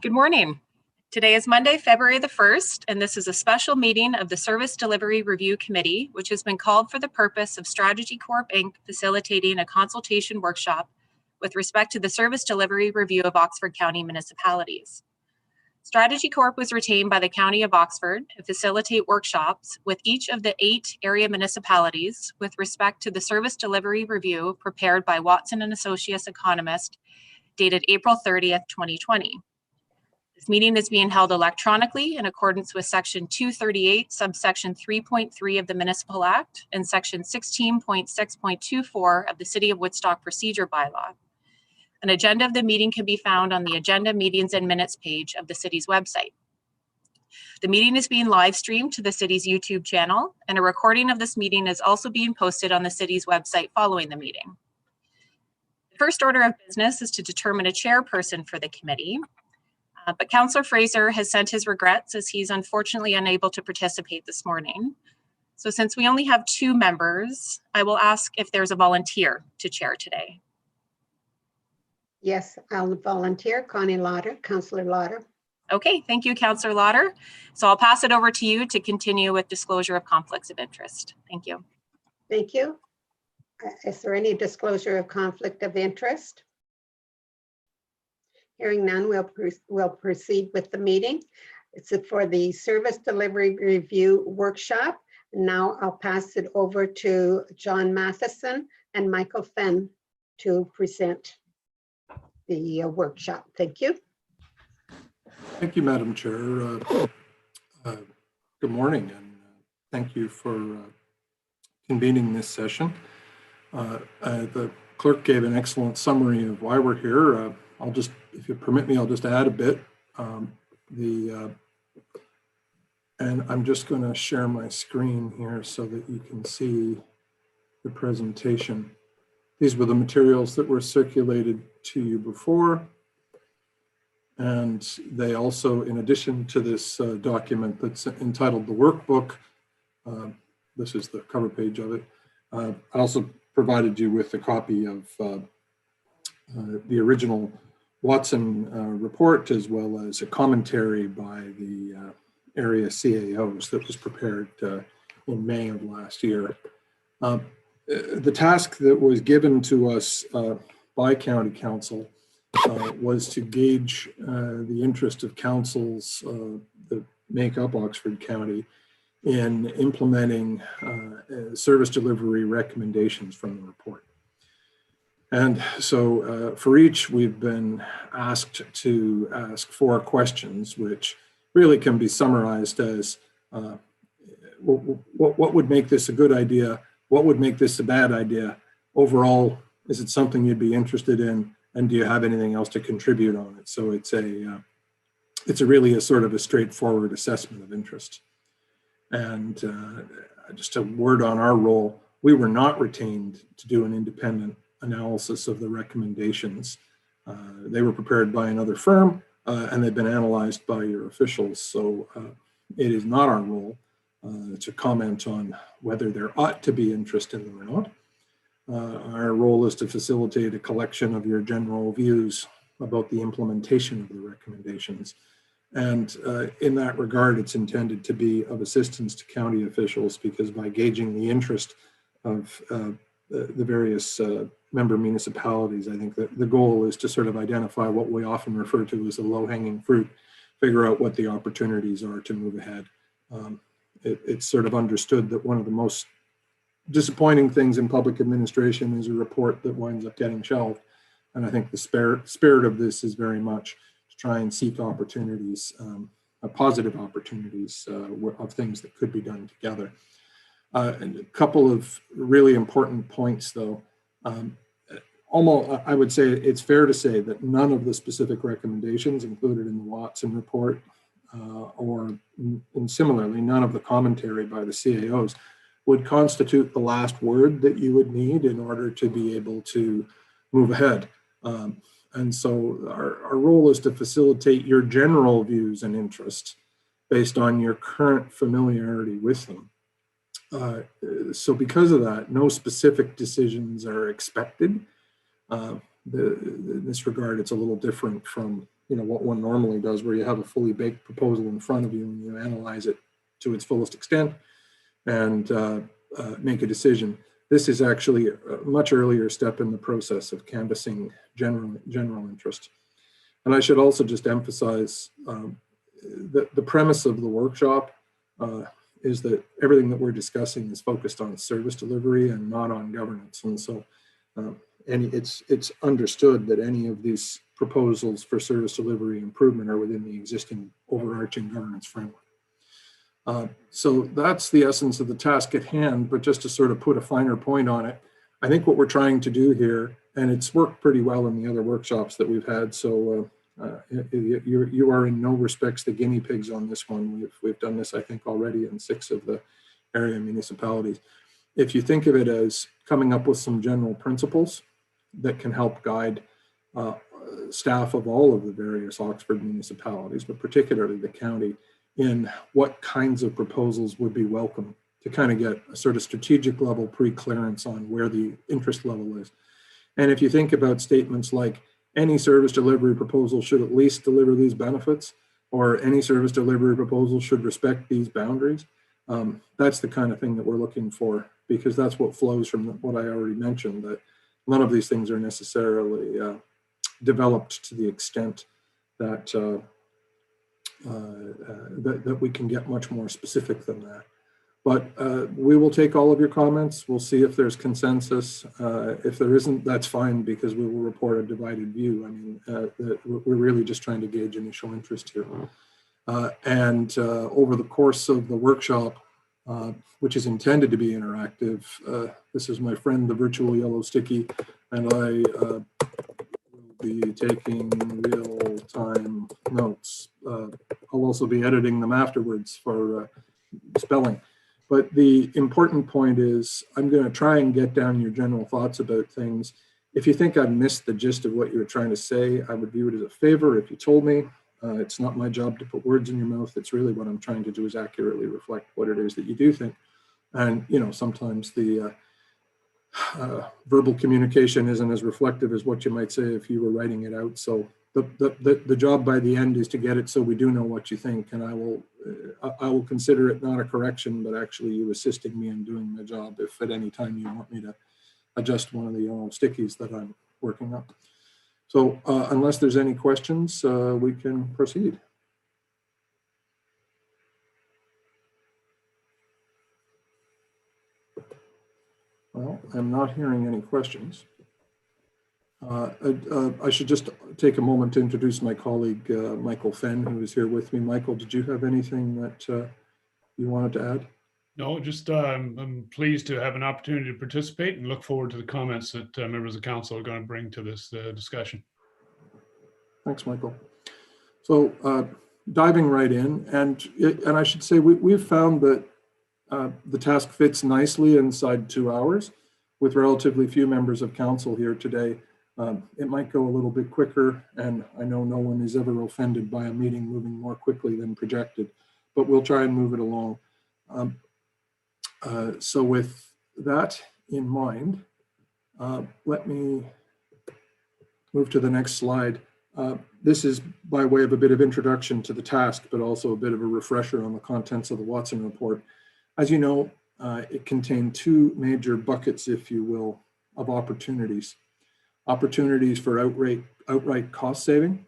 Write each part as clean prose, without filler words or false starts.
Good morning. Today is Monday, February the 1st, and this is a special meeting of the Service Delivery Review Committee, which has been called for the purpose of Strategy Corp Inc. facilitating a consultation workshop with respect to the service delivery review of Oxford County municipalities. Strategy Corp was retained by the County of Oxford to facilitate workshops with each of the 8 area municipalities with respect to the service delivery review prepared by Watson and Associates economist dated April 30th, 2020. This meeting is being held electronically in accordance with Section 238, subsection 3.3 of the Municipal Act and Section 16.6.24 of the City of Woodstock Procedure Bylaw. An agenda of the meeting can be found on the Agenda, Meetings, and Minutes page of the City's website. The meeting is being live streamed to the City's YouTube channel, and a recording of this meeting is also being posted on the City's website following the meeting. The first order of business is to determine a chairperson for the committee. But Councillor Fraser has sent his regrets as he's unfortunately unable to participate this morning. So since we only have 2 members, I will ask if there's a volunteer to chair today. Yes, I'll volunteer. Connie Lauder, Councillor Lauder. Okay, thank you, Councillor Lauder. So I'll pass it over to you to continue with disclosure of conflicts of interest. Thank you. Thank you. Is there any disclosure of conflict of interest? Hearing none, we'll proceed with the meeting. It's for the Service Delivery Review Workshop. Now I'll pass it over to John Matheson and Michael Fenn to present the workshop. Thank you. Thank you, Madam Chair. Good morning, and thank you for convening this session. The clerk gave an excellent summary of why we're here. I'll just, if you permit me, I'll just add a bit. And I'm just going to share my screen here so that you can see the presentation. These were the materials that were circulated to you before. And they also, in addition to this document that's entitled the workbook, this is the cover page of it, I also provided you with a copy of the original Watson report, as well as a commentary by the area CAOs that was prepared in May of last year. The task that was given to us by County Council was to gauge the interest of councils that make up Oxford County in implementing service delivery recommendations from the report. And so for each, we've been asked to ask 4 questions, which really can be summarized as what would make this a good idea? What would make this a bad idea? Overall, is it something you'd be interested in? And do you have anything else to contribute on it? So it's really a sort of a straightforward assessment of interest. And just a word on our role, we were not retained to do an independent analysis of the recommendations. They were prepared by another firm and they've been analyzed by your officials. So it is not our role to comment on whether there ought to be interest in them or not. Our role is to facilitate a collection of your general views about the implementation of the recommendations. And in that regard, it's intended to be of assistance to county officials, because by gauging the interest of the various member municipalities, I think that the goal is to sort of identify what we often refer to as the low-hanging fruit, figure out what the opportunities are to move ahead. It's sort of understood that one of the most disappointing things in public administration is a report that winds up getting shelved. And I think the spirit of this is very much to try and seek opportunities, positive opportunities of things that could be done together. And a couple of really important points, though. Almost, I would say it's fair to say that none of the specific recommendations included in the Watson report, and similarly, none of the commentary by the CAOs would constitute the last word that you would need in order to be able to move ahead. And so our role is to facilitate your general views and interests based on your current familiarity with them. So because of that, no specific decisions are expected. In this regard, it's a little different from what one normally does, where you have a fully baked proposal in front of you and you analyze it to its fullest extent and make a decision. This is actually a much earlier step in the process of canvassing general interest. And I should also just emphasize that the premise of the workshop is that everything that we're discussing is focused on service delivery and not on governance. And so it's understood that any of these proposals for service delivery improvement are within the existing overarching governance framework. So that's the essence of the task at hand, but just to sort of put a finer point on it, I think what we're trying to do here, and it's worked pretty well in the other workshops that we've had, so you are in no respects the guinea pigs on this one. We've done this, I think, already in 6 of the area municipalities. If you think of it as coming up with some general principles that can help guide staff of all of the various Oxford municipalities, but particularly the county, in what kinds of proposals would be welcome to kind of get a sort of strategic level pre-clearance on where the interest level is. And if you think about statements like any service delivery proposal should at least deliver these benefits, or any service delivery proposal should respect these boundaries, that's the kind of thing that we're looking for, because that's what flows from what I already mentioned, that none of these things are necessarily developed to the extent that that we can get much more specific than that. But we will take all of your comments. We'll see if there's consensus. If there isn't, that's fine, because we will report a divided view. I mean, we're really just trying to gauge initial interest here. And over the course of the workshop, which is intended to be interactive, this is my friend, the virtual yellow sticky, and I will be taking real-time notes. I'll also be editing them afterwards for spelling. But the important point is I'm going to try and get down your general thoughts about things. If you think I've missed the gist of what you were trying to say, I would view it as a favor if you told me. It's not my job to put words in your mouth. It's really what I'm trying to do is accurately reflect what it is that you do think. And, sometimes the verbal communication isn't as reflective as what you might say if you were writing it out. So the job by the end is to get it so we do know what you think, and I will consider it not a correction, but actually you assisting me in doing my job if at any time you want me to adjust one of the yellow stickies that I'm working on. So unless there's any questions, we can proceed. Well, I'm not hearing any questions. I should just take a moment to introduce my colleague, Michael Fenn, who is here with me. Michael, did you have anything that you wanted to add? No, just I'm pleased to have an opportunity to participate and look forward to the comments that members of the council are going to bring to this discussion. Thanks, Michael. So diving right in, and I should say we've found that the task fits nicely inside 2 hours with relatively few members of council here today. It might go a little bit quicker, and I know no one is ever offended by a meeting moving more quickly than projected, but we'll try and move it along. So with that in mind, let me move to the next slide. This is by way of a bit of introduction to the task, but also a bit of a refresher on the contents of the Watson report. As you know, it contained 2 major buckets, if you will, of opportunities. Opportunities for outright cost saving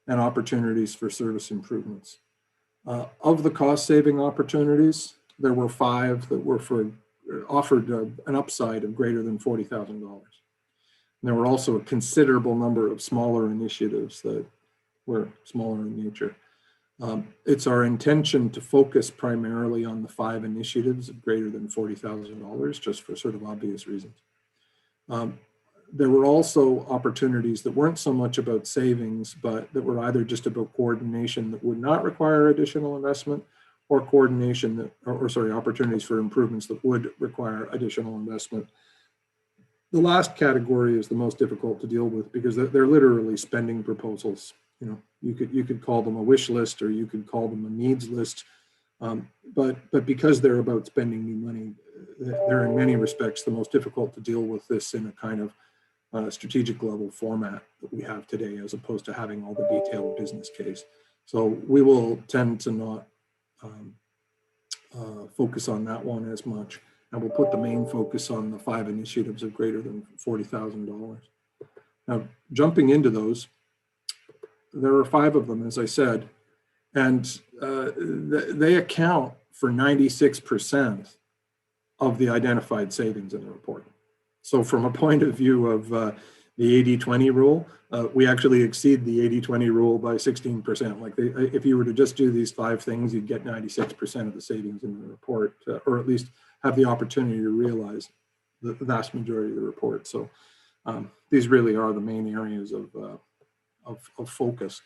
and opportunities for service improvements. Of the cost saving opportunities, there were 5 that were offered an upside of greater than $40,000. There were also a considerable number of smaller initiatives that were smaller in nature. It's our intention to focus primarily on the 5 initiatives of greater than $40,000, just for sort of obvious reasons. There were also opportunities that weren't so much about savings, but that were either just about coordination that would not require additional investment, or coordination that, or sorry, opportunities for improvements that would require additional investment. The last category is the most difficult to deal with because they're literally spending proposals. You know, you could call them a wish list, or you could call them a needs list. But because they're about spending new money, they're in many respects the most difficult to deal with this in a kind of strategic level format that we have today, as opposed to having all the detailed business case. So we will tend to not focus on that one as much, and we'll put the main focus on the 5 initiatives of greater than $40,000. Now, jumping into those, there are 5 of them, as I said, and they account for 96% of the identified savings in the report. So from a point of view of the 80-20 rule, we actually exceed the 80-20 rule by 16%. Like if you were to just do these 5 things, you'd get 96% of the savings in the report, or at least have the opportunity to realize the vast majority of the report. So these really are the main areas of focus.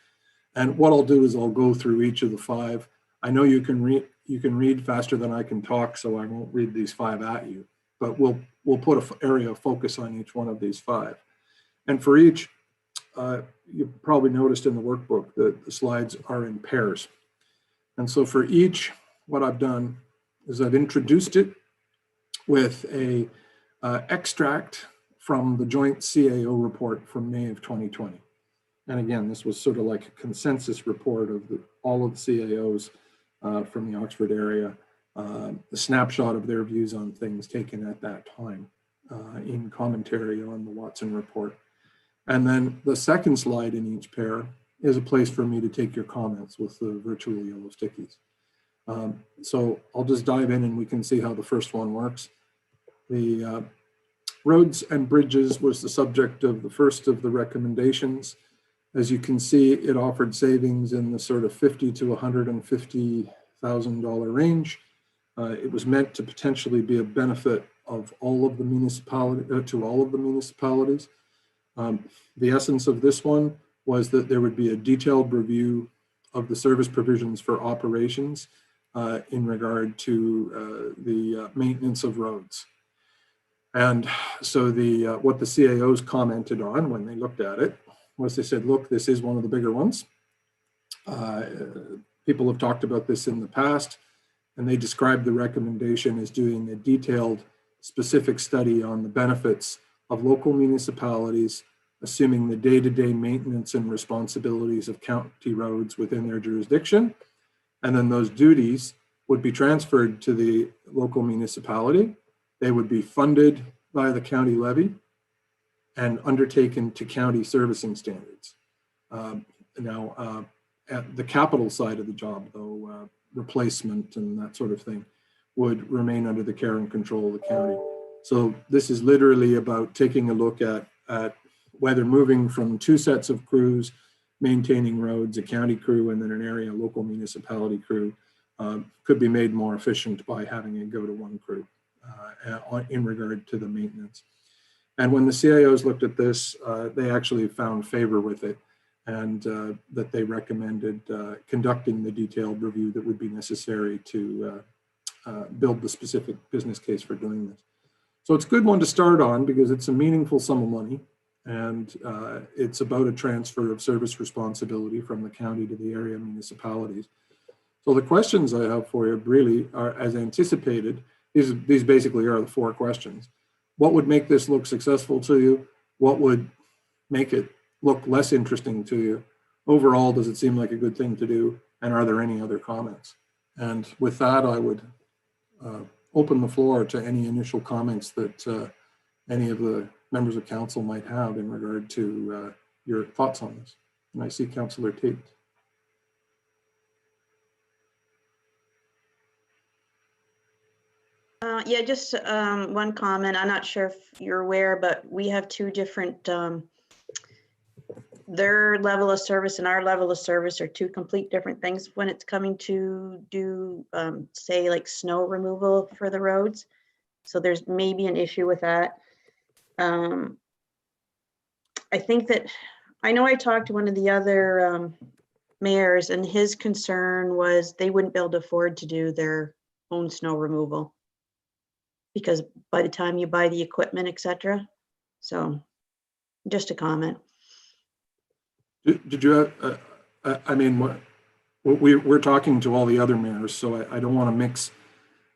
And what I'll do is I'll go through each of the 5. I know you can read faster than I can talk, so I won't read these 5 at you, but we'll put an area of focus on each one of these 5. And for each, you probably noticed in the workbook that the slides are in pairs. And so for each, what I've done is I've introduced it with a extract from the joint CAO report from May of 2020. And again, this was sort of like a consensus report of all of the CAOs from the Oxford area, a snapshot of their views on things taken at that time in commentary on the Watson report. And then the second slide in each pair is a place for me to take your comments with the virtual yellow stickies. So I'll just dive in and we can see how the first one works. The roads and bridges was the subject of the first of the recommendations. As you can see, it offered savings in the sort of $50,000 to $150,000 range. It was meant to potentially be a benefit of all of the municipalities. The essence of this one was that there would be a detailed review of the service provisions for operations in regard to the maintenance of roads. And so what the CAOs commented on when they looked at it was they said, look, this is one of the bigger ones. People have talked about this in the past, and they described the recommendation as doing a detailed, specific study on the benefits of local municipalities, assuming the day-to-day maintenance and responsibilities of county roads within their jurisdiction. And then those duties would be transferred to the local municipality. They would be funded by the county levy and undertaken to county servicing standards. Now, at the capital side of the job, though, replacement and that sort of thing would remain under the care and control of the county. So this is literally about taking a look at whether moving from 2 sets of crews, maintaining roads, a county crew, and then an area local municipality crew, could be made more efficient by having it go to 1 crew in regard to the maintenance. And when the CIOs looked at this, they actually found favor with it, and that they recommended conducting the detailed review that would be necessary to build the specific business case for doing this. So it's a good one to start on because it's a meaningful sum of money, and it's about a transfer of service responsibility from the county to the area municipalities. So the questions I have for you really are, as anticipated, these basically are the 4 questions. What would make this look successful to you? What would make it look less interesting to you? Overall, does it seem like a good thing to do? And are there any other comments? And with that, I would open the floor to any initial comments that any of the members of council might have in regard to your thoughts on this. And I see Councillor Tate. Yeah, just one comment. I'm not sure if you're aware, but we have 2 different their level of service and our level of service are two complete different things when it's coming to do, say, like snow removal for the roads. So there's maybe an issue with that. I think that, I know I talked to one of the other mayors, and his concern was they wouldn't be able to afford to do their own snow removal because by the time you buy the equipment, etc. So just a comment. Did you have, I mean, we're talking to all the other mayors, so I don't want to mix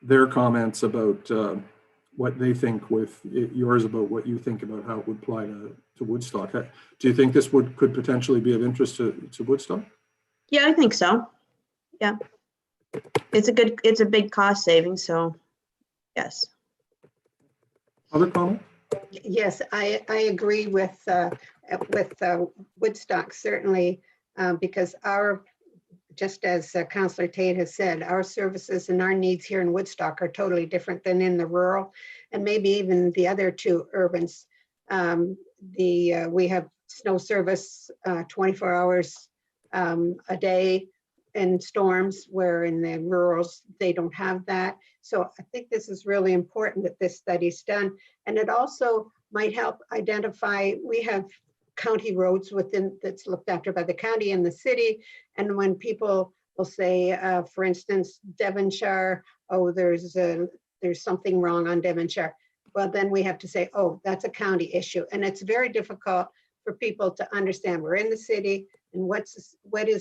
their comments about what they think with yours about what you think about how it would apply to Woodstock. Do you think this could potentially be of interest to Woodstock? Yeah, I think so. Yeah. It's a big cost saving, so yes. Other comment? Yes, I agree with Woodstock, certainly, because just as Councillor Tate has said, our services and our needs here in Woodstock are totally different than in the rural and maybe even the other two urbans. We have snow service 24 hours a day in storms, where in the rurals, they don't have that. So I think this is really important that this study's done. And it also might help identify, we have county roads that's looked after by the county and the city. And when people will say, for instance, Devonshire, oh, there's something wrong on Devonshire. Well, then we have to say, oh, that's a county issue. And it's very difficult for people to understand. We're in the city, and what is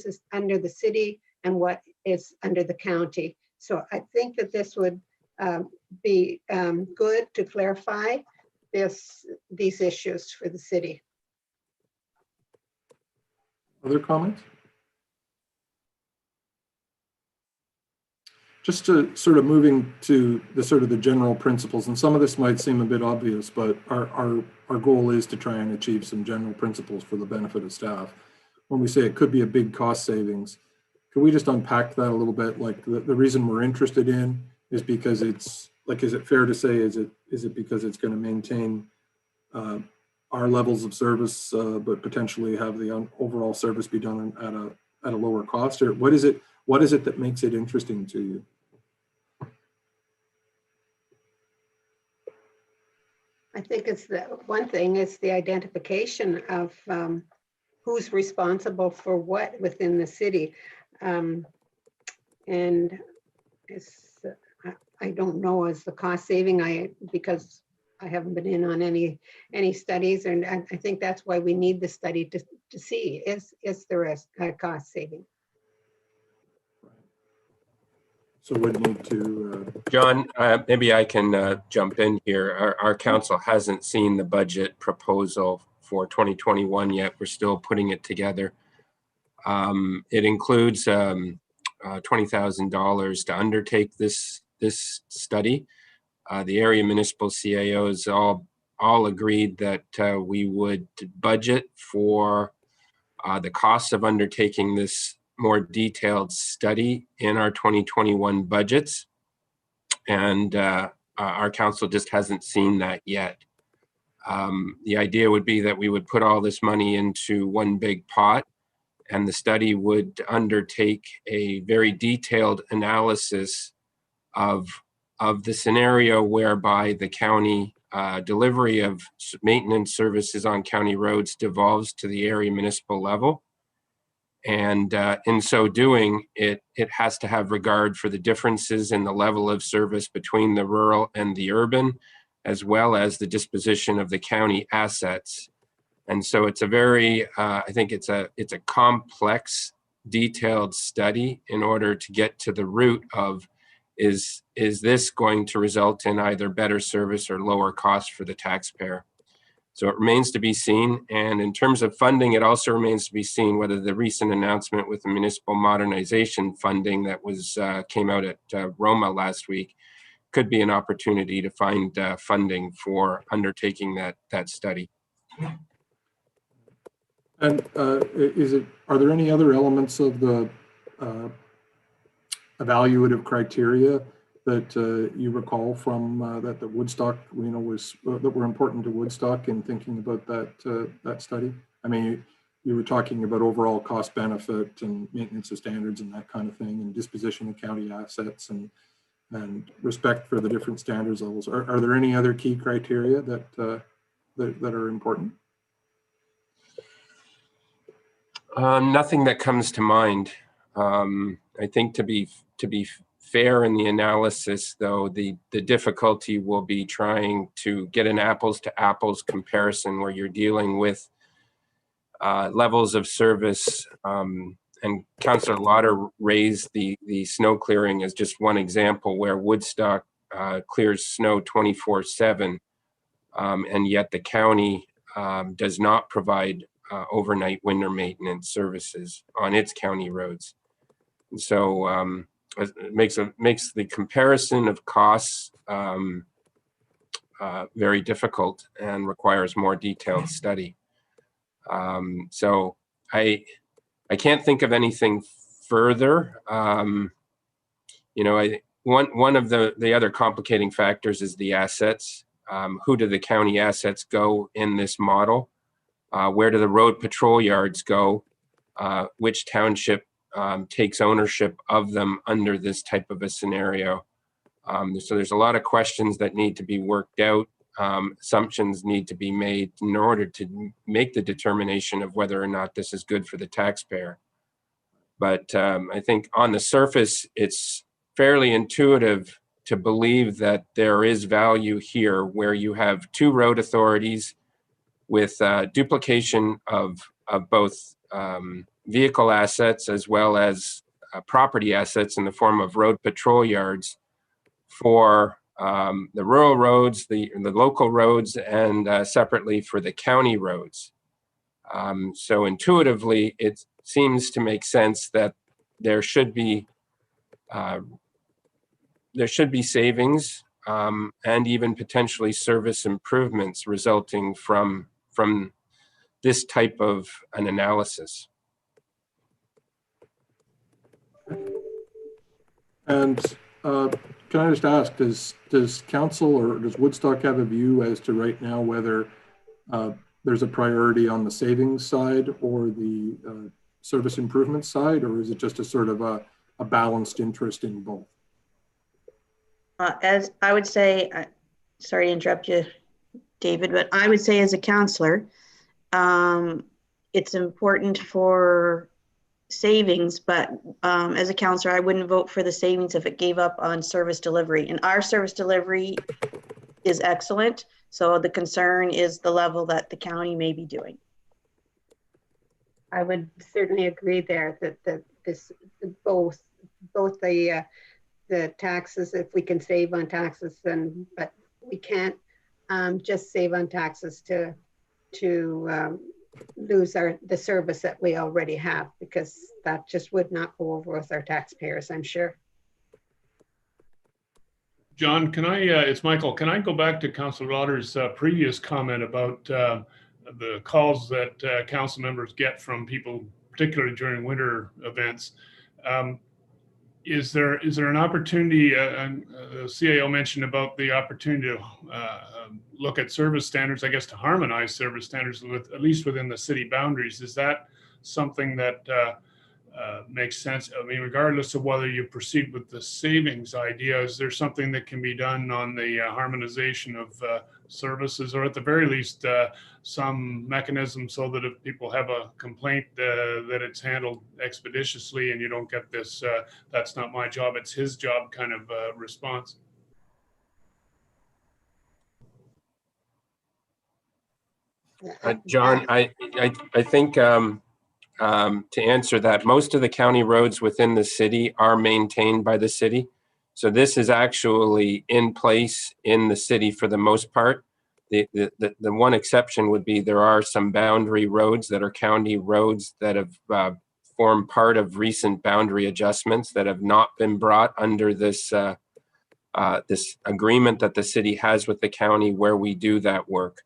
this under the city and what is under the county. So I think that this would be good to clarify these issues for the city. Other comments? Just to sort of moving to the general principles, and some of this might seem a bit obvious, but our goal is to try and achieve some general principles for the benefit of staff. When we say it could be a big cost savings, can we just unpack that a little bit? Like the reason we're interested in is because it's like, is it fair to say, is it because it's going to maintain our levels of service, but potentially have the overall service be done at a lower cost? Or what is it that makes it interesting to you? I think it's one thing is the identification of who's responsible for what within the city. And I don't know as the cost saving, because I haven't been in on any studies, and I think that's why we need the study to see is there a cost saving. So we need to. John, maybe I can jump in here. Our council hasn't seen the budget proposal for 2021 yet. We're still putting it together. It includes $20,000 to undertake this study. The area municipal CAOs all agreed that we would budget for the costs of undertaking this more detailed study in our 2021 budgets. And our council just hasn't seen that yet. The idea would be that we would put all this money into one big pot, and the study would undertake a very detailed analysis of the scenario whereby the county delivery of maintenance services on county roads devolves to the area municipal level. And in so doing, it has to have regard for the differences in the level of service between the rural and the urban, as well as the disposition of the county assets. And so it's a very, I think it's a complex, detailed study in order to get to the root of, is this going to result in either better service or lower cost for the taxpayer? So it remains to be seen. And in terms of funding, it also remains to be seen whether the recent announcement with the municipal modernization funding that came out at Roma last week could be an opportunity to find funding for undertaking that study. And are there any other elements of the evaluative criteria that you recall from that Woodstock, was that were important to Woodstock in thinking about that study? I mean, you were talking about overall cost benefit and maintenance of standards and that kind of thing, and disposition of county assets and respect for the different standards levels. Are there any other key criteria that are important? Nothing that comes to mind. I think to be fair in the analysis, though, the difficulty will be trying to get an apples to apples comparison where you're dealing with levels of service. And Councillor Lauder raised the snow clearing as just one example where Woodstock clears snow 24/7, and yet the county does not provide overnight winter maintenance services on its county roads. And so it makes the comparison of costs very difficult and requires more detailed study. So I can't think of anything further. You know, one of the other complicating factors is the assets. Who do the county assets go in this model? Where do the road patrol yards go? Which township takes ownership of them under this type of a scenario? So there's a lot of questions that need to be worked out. Assumptions need to be made in order to make the determination of whether or not this is good for the taxpayer. But I think on the surface, it's fairly intuitive to believe that there is value here where you have two road authorities with duplication of both vehicle assets as well as property assets in the form of road patrol yards for the rural roads, the local roads, and separately for the county roads. So intuitively, it seems to make sense that there should be savings and even potentially service improvements resulting from this type of an analysis. And can I just ask, does council or does Woodstock have a view as to right now whether there's a priority on the savings side or the service improvement side, or is it just a sort of a balanced interest in both? As I would say, sorry to interrupt you, David, but I would say as a counselor, it's important for savings, but as a counselor, I wouldn't vote for the savings if it gave up on service delivery. And our service delivery is excellent. So the concern is the level that the county may be doing. I would certainly agree there that this both the taxes, if we can save on taxes, but we can't just save on taxes to lose the service that we already have, because that just would not go over with our taxpayers, I'm sure. John, can I, it's Michael, can I go back to Councillor Lauder's previous comment about the calls that council members get from people, particularly during winter events? Is there an opportunity, the CAO mentioned about the opportunity to look at service standards, I guess to harmonize service standards with, at least within the city boundaries. Is that something that makes sense? I mean, regardless of whether you proceed with the savings idea, is there something that can be done on the harmonization of services, or at the very least some mechanism so that if people have a complaint that it's handled expeditiously and you don't get this that's not my job, it's his job kind of response? John, I think to answer that, most of the county roads within the city are maintained by the city. So this is actually in place in the city for the most part. The one exception would be there are some boundary roads that are county roads that have formed part of recent boundary adjustments that have not been brought under this this agreement that the city has with the county where we do that work.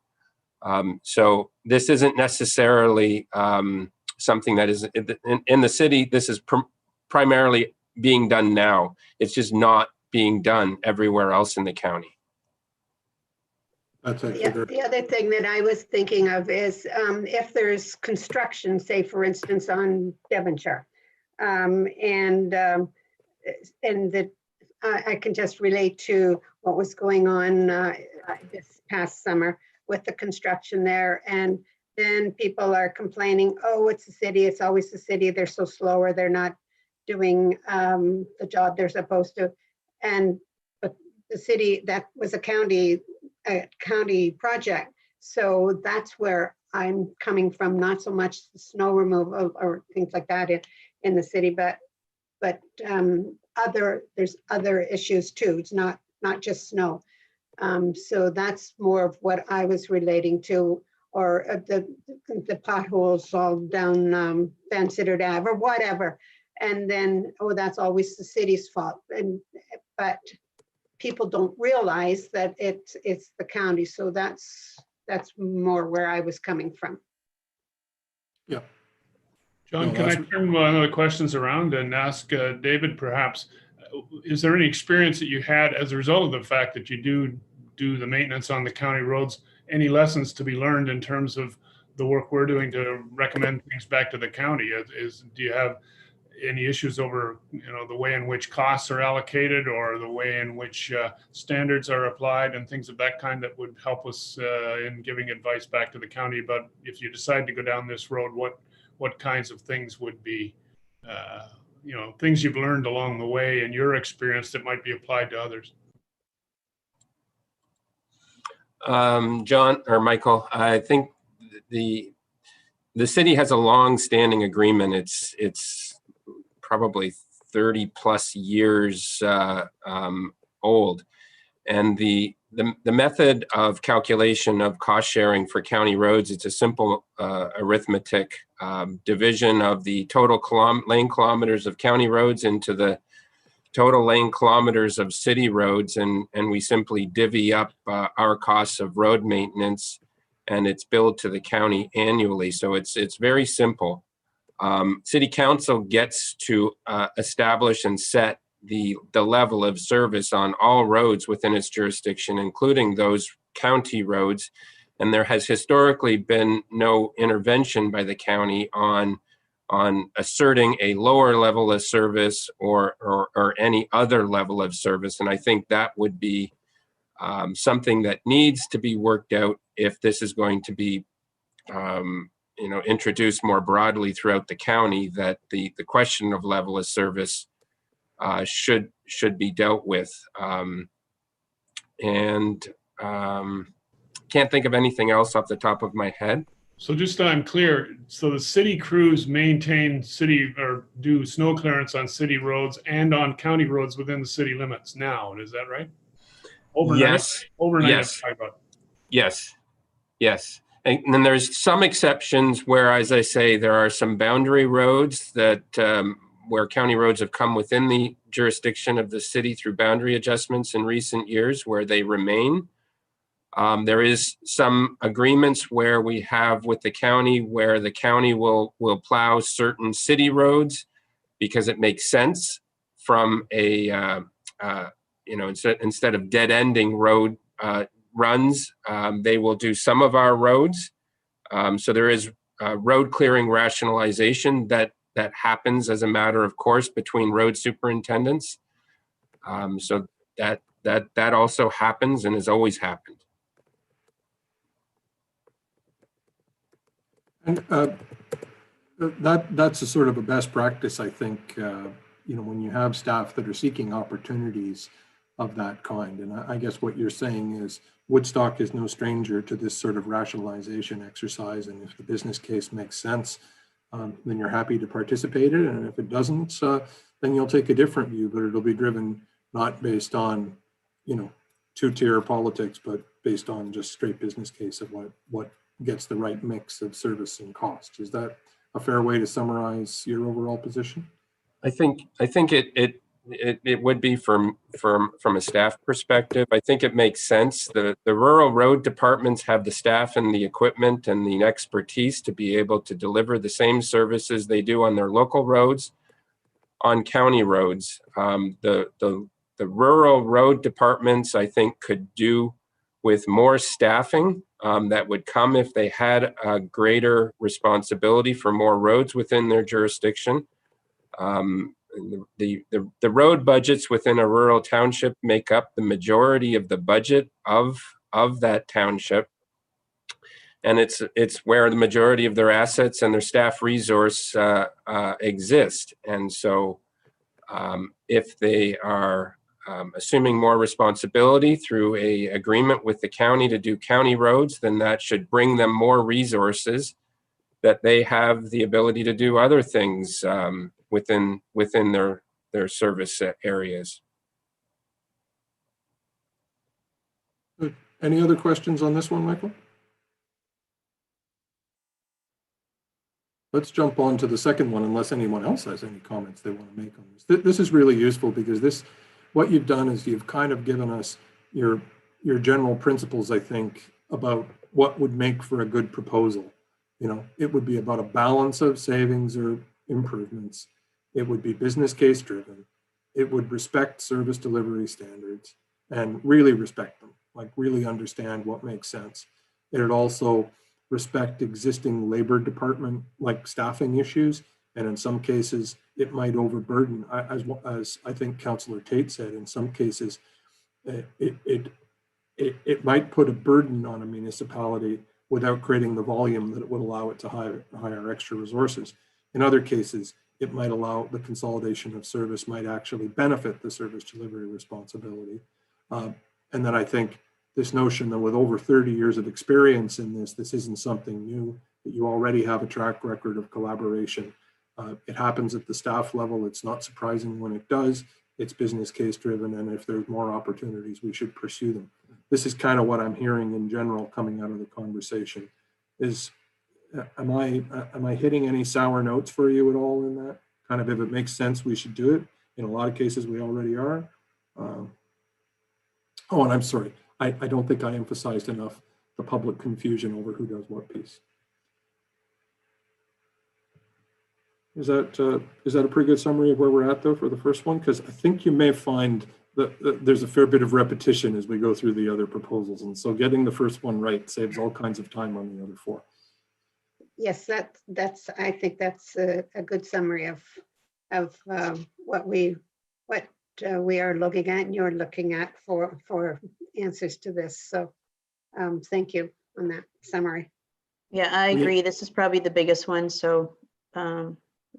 So this isn't necessarily something that is in the city. This is primarily being done now. It's just not being done everywhere else in the county. That's Yeah, actually the other thing that I was thinking of is if there's construction, say for instance on Devonshire, and that I can just relate to what was going on this past summer with the construction there, and then people are complaining, oh, it's the city, it's always the city, they're so slow, or they're not doing the job they're supposed to, but the city, that was a county project. So that's where I'm coming from, not so much snow removal or things like that in the city, but there's other issues too. It's not just snow. So that's more of what I was relating to, or the potholes all down Van Sittard Ave or whatever. And then, oh, that's always the city's fault. But people don't realize that it's the county. So that's more where I was coming from. yeah. John, No, can I that's- turn one of the questions around and ask David, perhaps, is there any experience that you had as a result of the fact that you do the maintenance on the county roads? Any lessons to be learned in terms of the work we're doing to recommend things back to the county? Do you have any issues over, the way in which costs are allocated, or the way in which standards are applied and things of that kind that would help us in giving advice back to the county about if you decide to go down this road, what kinds of things would be, things you've learned along the way in your experience that might be applied to others? John or Michael, I think the city has a long-standing agreement. It's probably 30 plus years old, and the method of calculation of cost sharing for county roads, it's a simple arithmetic division of the total lane kilometers of county roads into the total lane kilometers of city roads, and we simply divvy up our costs of road maintenance, and it's billed to the county annually. So it's very simple. City council gets to establish and set the level of service on all roads within its jurisdiction, including those county roads. And there has historically been no intervention by the county on asserting a lower level of service or any other level of service. And I think that would be something that needs to be worked out if this is going to be introduced more broadly throughout the county, that the question of level of service should be dealt with. Can't think of anything else off the top of my head. So just so I'm clear, so the city crews maintain city or do snow clearance on city roads and on county roads within the city limits now, is that right? Overnight? Yes. Overnight. Yes. Yes. And then there's some exceptions where, as I say, there are some boundary roads that where county roads have come within the jurisdiction of the city through boundary adjustments in recent years where they remain. There is some agreements where we have with the county where the county will plow certain city roads because it makes sense from a, instead of dead ending road runs, they will do some of our roads. So there is road clearing rationalization that happens as a matter of course between road superintendents. So that also happens and has always happened. And that's a sort of a best practice, I think, when you have staff that are seeking opportunities of that kind. And I guess what you're saying is Woodstock is no stranger to this sort of rationalization exercise. And if the business case makes sense, then you're happy to participate in it. And if it doesn't, then you'll take a different view, but it'll be driven not based on, two-tier politics, but based on just straight business case of what gets the right mix of service and cost. Is that a fair way to summarize your overall position? I think it would be from a staff perspective. I think it makes sense. The rural road departments have the staff and the equipment and the expertise to be able to deliver the same services they do on their local roads on county roads. The rural road departments, I think, could do with more staffing that would come if they had a greater responsibility for more roads within their jurisdiction. The road budgets within a rural township make up the majority of the budget of that township. And it's where the majority of their assets and their staff resource exist. And so if they are assuming more responsibility through a agreement with the county to do county roads, then that should bring them more resources that they have the ability to do other things within their service areas. Good. Any other questions on this one, Michael? Let's jump on to the second one, unless anyone else has any comments they want to make on this. This is really useful because what you've done is you've kind of given us your general principles, I think, about what would make for a good proposal. You know, it would be about a balance of savings or improvements. It would be business case driven. It would respect service delivery standards and really respect them, like really understand what makes sense. It would also respect existing labor department like staffing issues, and in some cases it might overburden, as I think Councillor Tate said, in some cases it might put a burden on a municipality without creating the volume that it would allow it to hire extra resources. In other cases, it might allow the consolidation of service might actually benefit the service delivery responsibility. And then I think this notion that with over 30 years of experience in this isn't something new, that you already have a track record of collaboration. It happens at the staff level. It's not surprising when it does. It's business case driven, and if there's more opportunities, we should pursue them. This is kind of what I'm hearing in general coming out of the conversation. Am I hitting any sour notes for you at all in that? Kind of, if it makes sense, we should do it. In a lot of cases, we already are. Oh, and I'm sorry. I don't think I emphasized enough the public confusion over who does what piece. Is that a pretty good summary of where we're at though for the first one? Because I think you may find that there's a fair bit of repetition as we go through the other proposals, and so getting the first one right saves all kinds of time on the other four. Yes, that's. I think that's a good summary of what we are looking at, and you're looking at for answers to this. So thank you on that summary. Yeah, I agree. This is probably the biggest one, so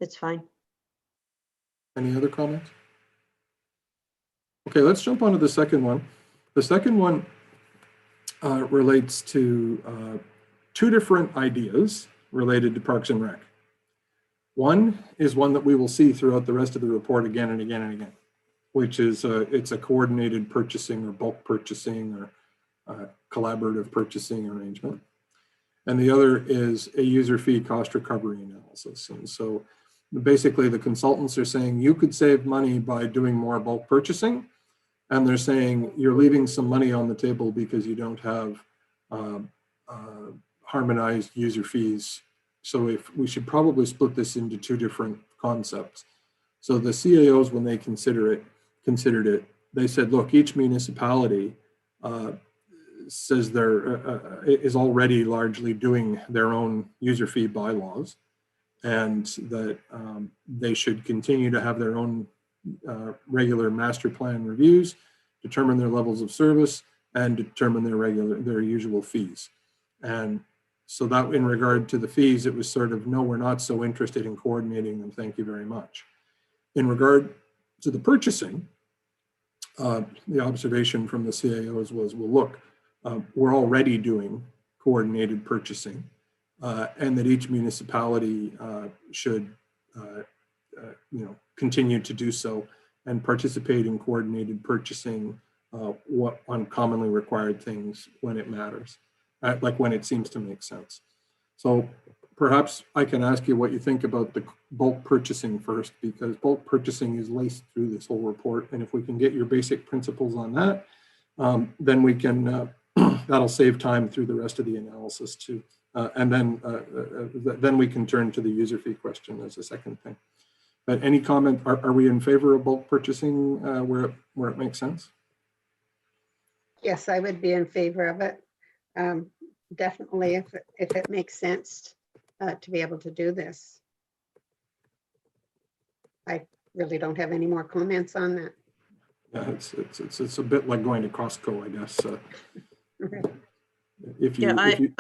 it's fine. Any other comments? Okay, let's jump on to the second one. The second one relates to two different ideas related to Parks and Rec. One is one that we will see throughout the rest of the report again and again and again, which is it's a coordinated purchasing or bulk purchasing or collaborative purchasing arrangement. And the other is a user fee cost recovery analysis. And so basically the consultants are saying you could save money by doing more bulk purchasing. And they're saying you're leaving some money on the table because you don't have harmonized user fees. So if we should probably split this into two different concepts. So the CAOs, when they considered it, they said, look, each municipality says is already largely doing their own user fee bylaws, and that they should continue to have their own regular master plan reviews, determine their levels of service, and determine their usual fees. And so that in regard to the fees, it was sort of, no, we're not so interested in coordinating them. Thank you very much. In regard to the purchasing, the observation from the CAOs was, well, look, we're already doing coordinated purchasing, and that each municipality should continue to do so and participate in coordinated purchasing on commonly required things when it matters, like when it seems to make sense. So perhaps I can ask you what you think about the bulk purchasing first, because bulk purchasing is laced through this whole report. And if we can get your basic principles on that, then we can, that'll save time through the rest of the analysis too. And then we can turn to the user fee question as a second thing. But any comment, are we in favor of bulk purchasing where it makes sense? Yes, I would be in favor of it. Definitely, if it makes sense to be able to do this. I really don't have any more comments on that. Yeah, it's a bit like going to Costco, I guess. If Yeah, you,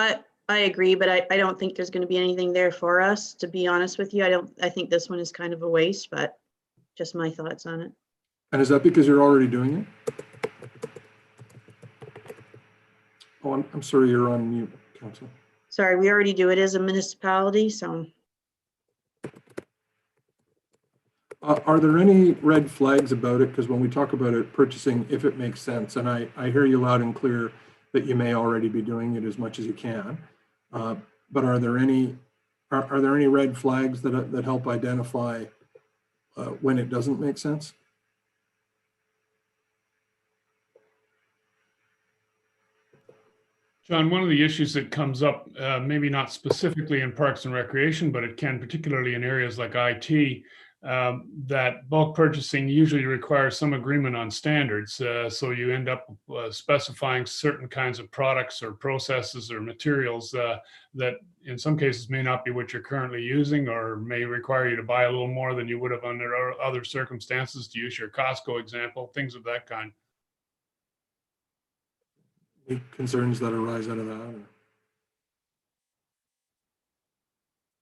I agree, but I don't think there's gonna be anything there for us, to be honest with you. I think this one is kind of a waste, but just my thoughts on it. and is that because you're already doing it? Oh, I'm sorry, you're on mute, Council. Sorry, we already do it as a municipality, so Are there any red flags about it? Because when we talk about it, purchasing, if it makes sense, and I hear you loud and clear that you may already be doing it as much as you can. But are there any red flags that help identify when it doesn't make sense? John, one of the issues that comes up, maybe not specifically in Parks and Recreation, but it can particularly in areas like IT, that bulk purchasing usually requires some agreement on standards. So you end up specifying certain kinds of products or processes or materials that in some cases may not be what you're currently using, or may require you to buy a little more than you would have under other circumstances, to use your Costco example, things of that kind. Any concerns that arise out of that?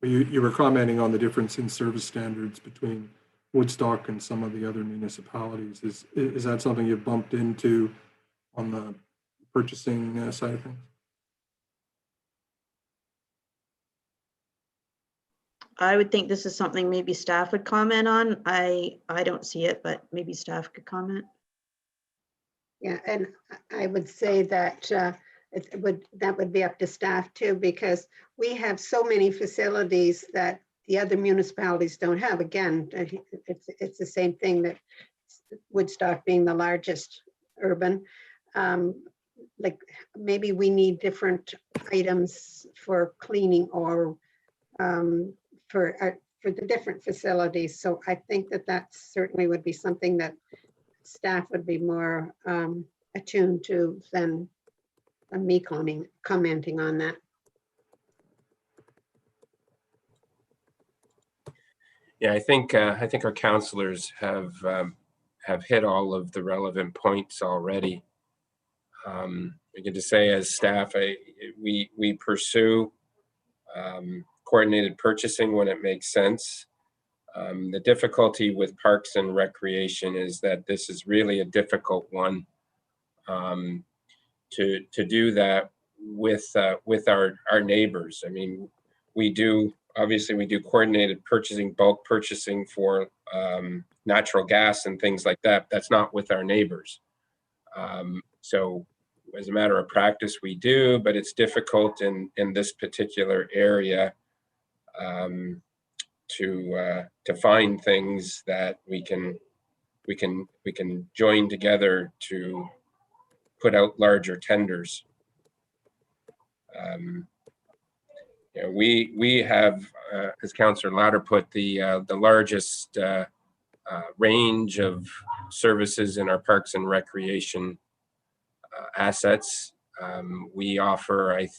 Or you were commenting on the difference in service standards between Woodstock and some of the other municipalities. Is that something you've bumped into on the purchasing side of things? I would think this is something maybe staff would comment on. I don't see it, but maybe staff could comment. Yeah, and I would say that that would be up to staff too, because we have so many facilities that the other municipalities don't have. Again, it's the same thing, that Woodstock being the largest urban. Like maybe we need different items for cleaning, or for the different facilities. So I think that certainly would be something that staff would be more attuned to than me commenting on that. Yeah, I think our counselors have hit all of the relevant points already. I get to say, as staff, we pursue coordinated purchasing when it makes sense. The difficulty with Parks and Recreation is that this is really a difficult one to do that with our neighbors. I mean, obviously we do coordinated purchasing, bulk purchasing for natural gas and things like that. That's not with our neighbors. So as a matter of practice, we do, but it's difficult in this particular area to find things that we can join together to put out larger tenders. You know, we have, as Councillor Louder put, the largest range of services in our Parks and Recreation assets. We offer, I'm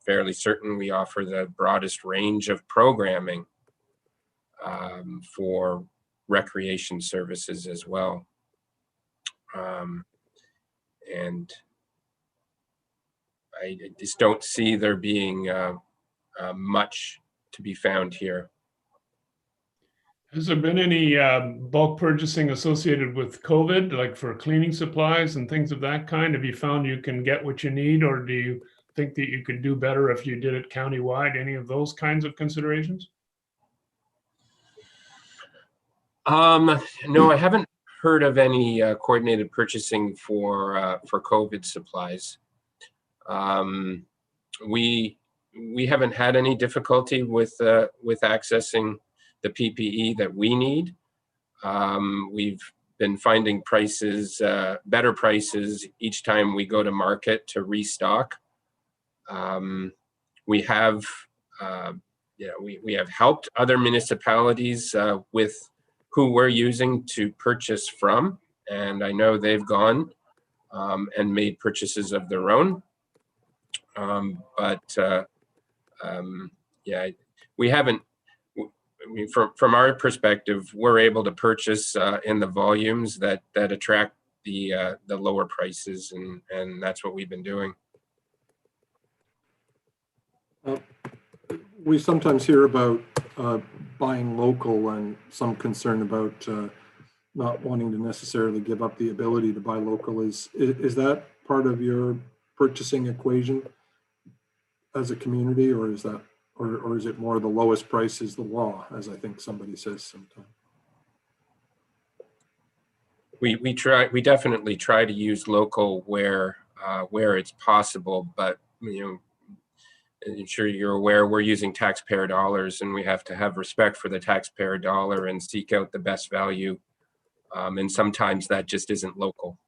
fairly certain, we offer the broadest range of programming for recreation services as well. And I just don't see there being much to be found here. Has there been any bulk purchasing associated with COVID, like for cleaning supplies and things of that kind? Have you found you can get what you need, or do you think that you could do better if you did it countywide? Any of those kinds of considerations? No, I haven't heard of any coordinated purchasing for COVID supplies. We haven't had any difficulty with accessing the PPE that we need. We've been finding prices, better prices each time we go to market to restock. We have, we have helped other municipalities with who we're using to purchase from, and I know they've gone and made purchases of their own. Yeah, we haven't, I mean, from our perspective, we're able to purchase in the volumes that attract the lower prices, and that's what we've been doing. We sometimes hear about buying local and some concern about not wanting to necessarily give up the ability to buy local. Is that part of your purchasing equation as a community, or is that, or is it more the lowest price is the law, as I think somebody says sometimes? We definitely try to use local where it's possible, but I'm sure you're aware we're using taxpayer dollars, and we have to have respect for the taxpayer dollar and seek out the best value. And sometimes that just isn't local.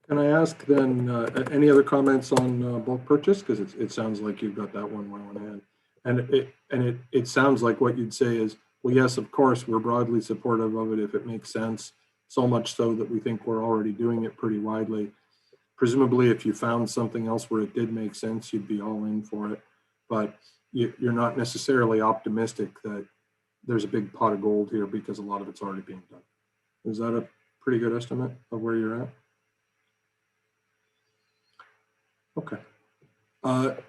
Can I ask then, any other comments on bulk purchase? Because it sounds like you've got that one well in hand. And it sounds like what you'd say is, well, yes, of course, we're broadly supportive of it if it makes sense, so much so that we think we're already doing it pretty widely. Presumably, if you found something else where it did make sense, you'd be all in for it. But you're not necessarily optimistic that there's a big pot of gold here because a lot of it's already being done. Is that a pretty good estimate of where you're at? Okay.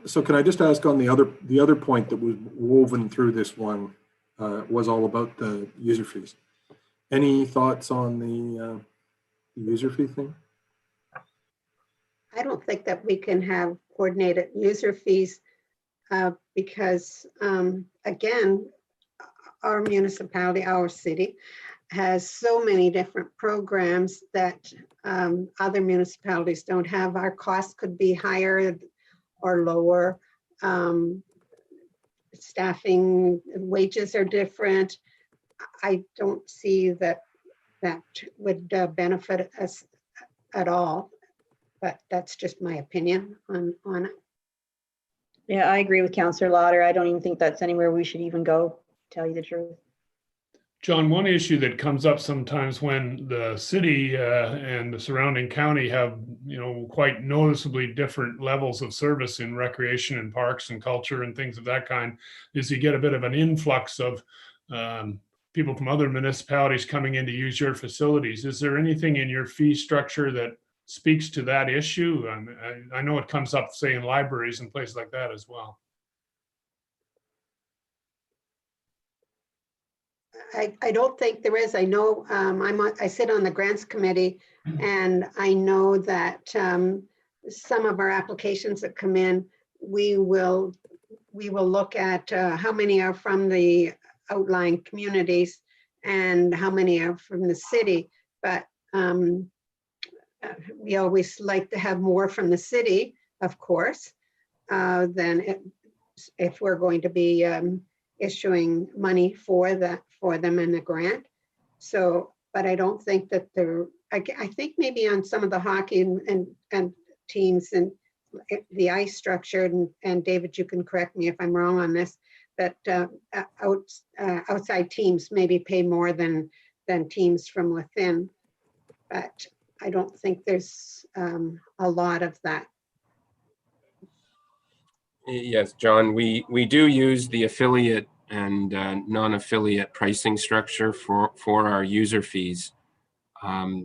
So can I just ask on the other point that was woven through this one was all about the user fees. Any thoughts on the user fee thing? I don't think that we can have coordinated user fees because, again, our municipality, our city, has so many different programs that other municipalities don't have. Our costs could be higher or lower. Staffing, wages are different. I don't see that would benefit us at all, but that's just my opinion on it. Yeah, I agree with Councillor Lauder. I don't even think that's anywhere we should even go, to tell you the truth. John, one issue that comes up sometimes when the city and the surrounding county have, quite noticeably different levels of service in recreation and parks and culture and things of that kind, is you get a bit of an influx of people from other municipalities coming in to use your facilities. Is there anything in your fee structure that speaks to that issue? I know it comes up, say, in libraries and places like that as well. I don't think there is. I know I sit on the grants committee, and I know that some of our applications that come in, we will look at how many are from the outlying communities and how many are from the city. But we always like to have more from the city, of course, than if we're going to be issuing money for them in the grant. So, but I don't think that I think maybe on some of the hockey and teams and the ice structure, and David, you can correct me if I'm wrong on this, that outside teams maybe pay more than teams from within. But I don't think there's a lot of that. Yes, John, we do use the affiliate and non-affiliate pricing structure for our user fees.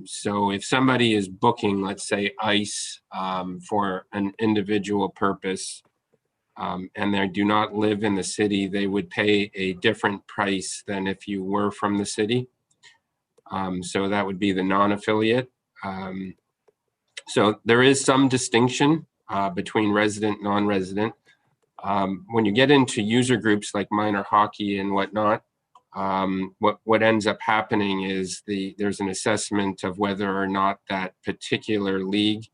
So if somebody is booking, let's say, ice for an individual purpose, and they do not live in the city, they would pay a different price than if you were from the city. So that would be the non-affiliate. So there is some distinction between resident, non-resident. When you get into user groups like minor hockey and whatnot, what ends up happening is there's an assessment of whether or not that particular league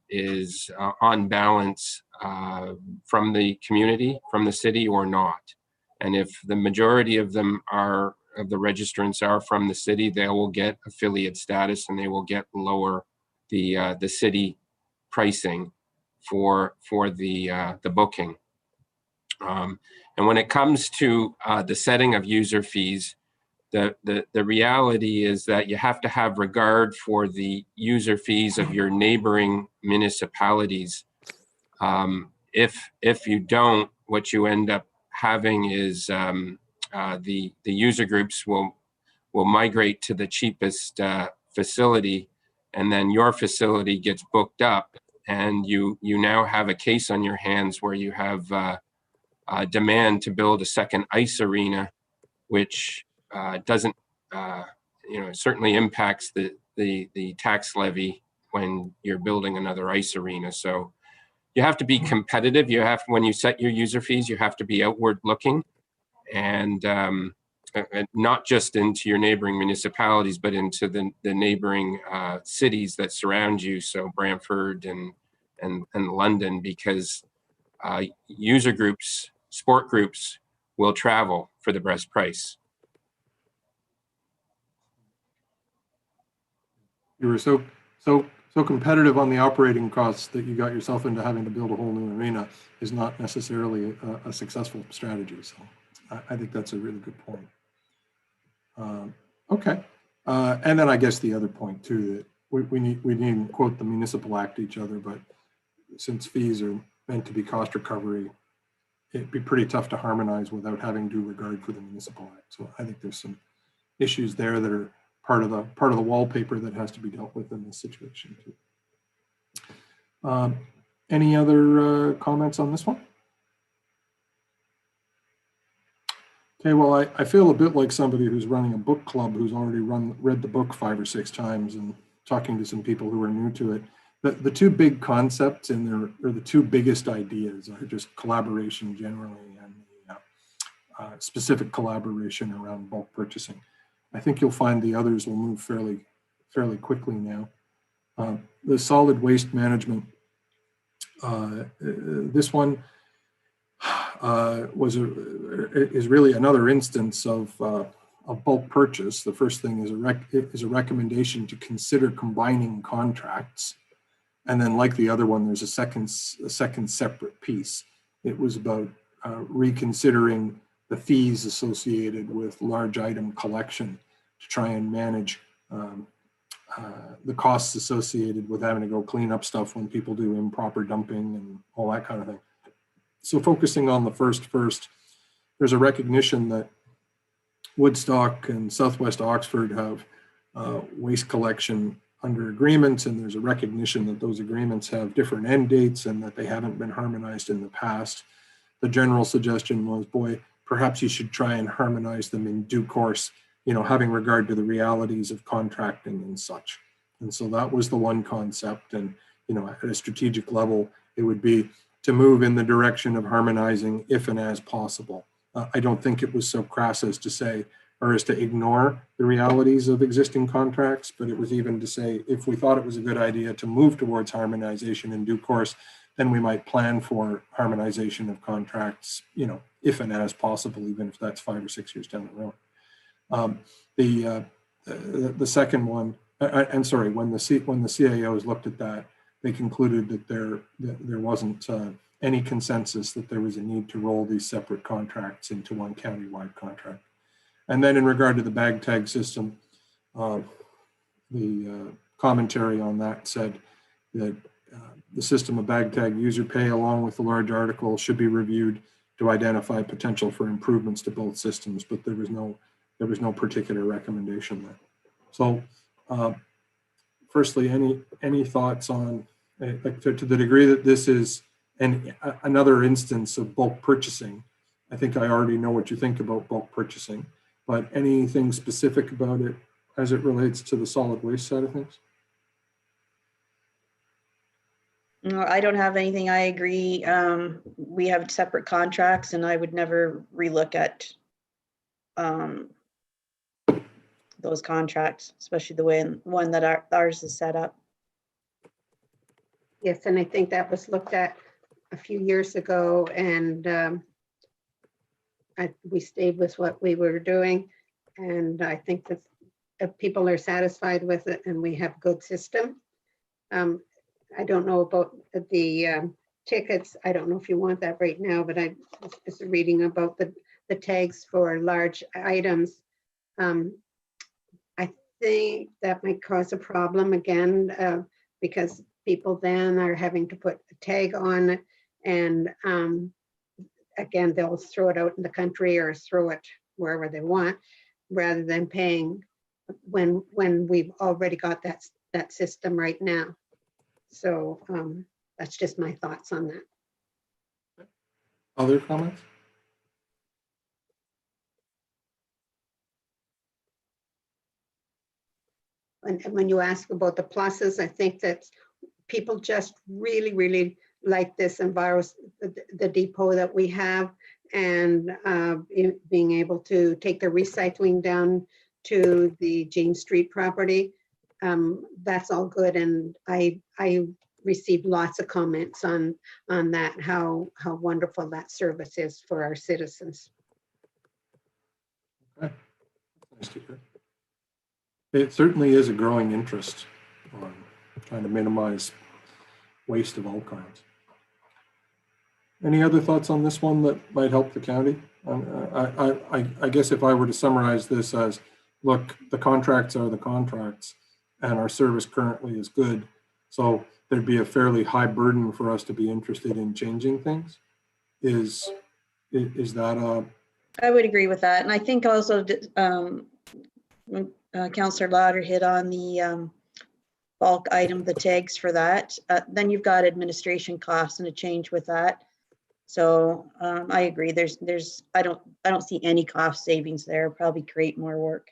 is on balance from the community, from the city, or not. And if the majority of them of the registrants are from the city, they will get affiliate status and they will get lower the city pricing for the booking. And when it comes to the setting of user fees, the reality is that you have to have regard for the user fees of your neighboring municipalities. If you don't, what you end up having is the user groups will migrate to the cheapest facility, and then your facility gets booked up, and you now have a case on your hands where you have demand to build a second ice arena, which doesn't, certainly impacts the tax levy when you're building another ice arena. So you have to be competitive. When you set your user fees, you have to be outward looking, and not just into your neighboring municipalities, but into the neighboring cities that surround you. So Brantford and London, because user groups, sport groups will travel for the best price. You were so competitive on the operating costs that you got yourself into having to build a whole new arena is not necessarily a successful strategy. So I think that's a really good point. Okay. And then I guess the other point too, that we needn't quote the municipal act to each other, but since fees are meant to be cost recovery, it'd be pretty tough to harmonize without having due regard for the municipal act. So I think there's some issues there that are part of the wallpaper that has to be dealt with in this situation too. Any other comments on this one? Okay, well, I feel a bit like somebody who's running a book club who's already read the book 5 or 6 times and talking to some people who are new to it. The two big concepts in there, or the two biggest ideas, are just collaboration generally and specific collaboration around bulk purchasing. I think you'll find the others will move fairly quickly now. The solid waste management, this one is really another instance of bulk purchase. The first thing is a recommendation to consider combining contracts, and then, like the other one, there's a second separate piece. It was about reconsidering the fees associated with large item collection to try and manage the costs associated with having to go clean up stuff when people do improper dumping and all that kind of thing. So focusing on the first, there's a recognition that Woodstock and Southwest Oxford have waste collection under agreements, and there's a recognition that those agreements have different end dates and that they haven't been harmonized in the past. The general suggestion was, boy, perhaps you should try and harmonize them in due course, having regard to the realities of contracting and such. And so that was the one concept. And, at a strategic level, it would be to move in the direction of harmonizing if and as possible. I don't think it was so crass as to say, or as to ignore the realities of existing contracts, but it was even to say, if we thought it was a good idea to move towards harmonization in due course, then we might plan for harmonization of contracts, if and as possible, even if that's 5 or 6 years down the road. The second one, and sorry, when the CAOs looked at that, they concluded that there wasn't any consensus that there was a need to roll these separate contracts into one county-wide contract. And then in regard to the bag tag system, the commentary on that said that the system of bag tag user pay along with the large article should be reviewed to identify potential for improvements to both systems, but there was no particular recommendation there. So firstly, any thoughts on, to the degree that this is another instance of bulk purchasing? I think I already know what you think about bulk purchasing, but anything specific about it as it relates to the solid waste side of things? No, I don't have anything. I agree. We have separate contracts, and I would never relook at those contracts, especially the one that ours is set up. Yes, and I think that was looked at a few years ago, and we stayed with what we were doing. And I think that if people are satisfied with it and we have good system. I don't know about the tickets, I don't know if you want that right now, but I was reading about the tags for large items. I think that might cause a problem again, because people then are having to put a tag on it, and again, they'll throw it out in the country or throw it wherever they want, rather than paying when we've already got that system right now. So that's just my thoughts on that. Other comments? And when you ask about the pluses, I think that people just really, really like this environment, the depot that we have, and being able to take the recycling down to the James Street property. That's all good, and I received lots of comments on that, how wonderful that service is for our citizens. Okay. Nice to hear. It certainly is a growing interest on trying to minimize waste of all kinds. Any other thoughts on this one that might help the county? I guess if I were to summarize this as, look, the contracts are the contracts and our service currently is good. So there'd be a fairly high burden for us to be interested in changing things. Is that a... I would agree with that. And I think also Councillor Lauder hit on the bulk item, the tags for that. Then you've got administration costs and a change with that. So I agree. I don't see any cost savings there. Probably create more work.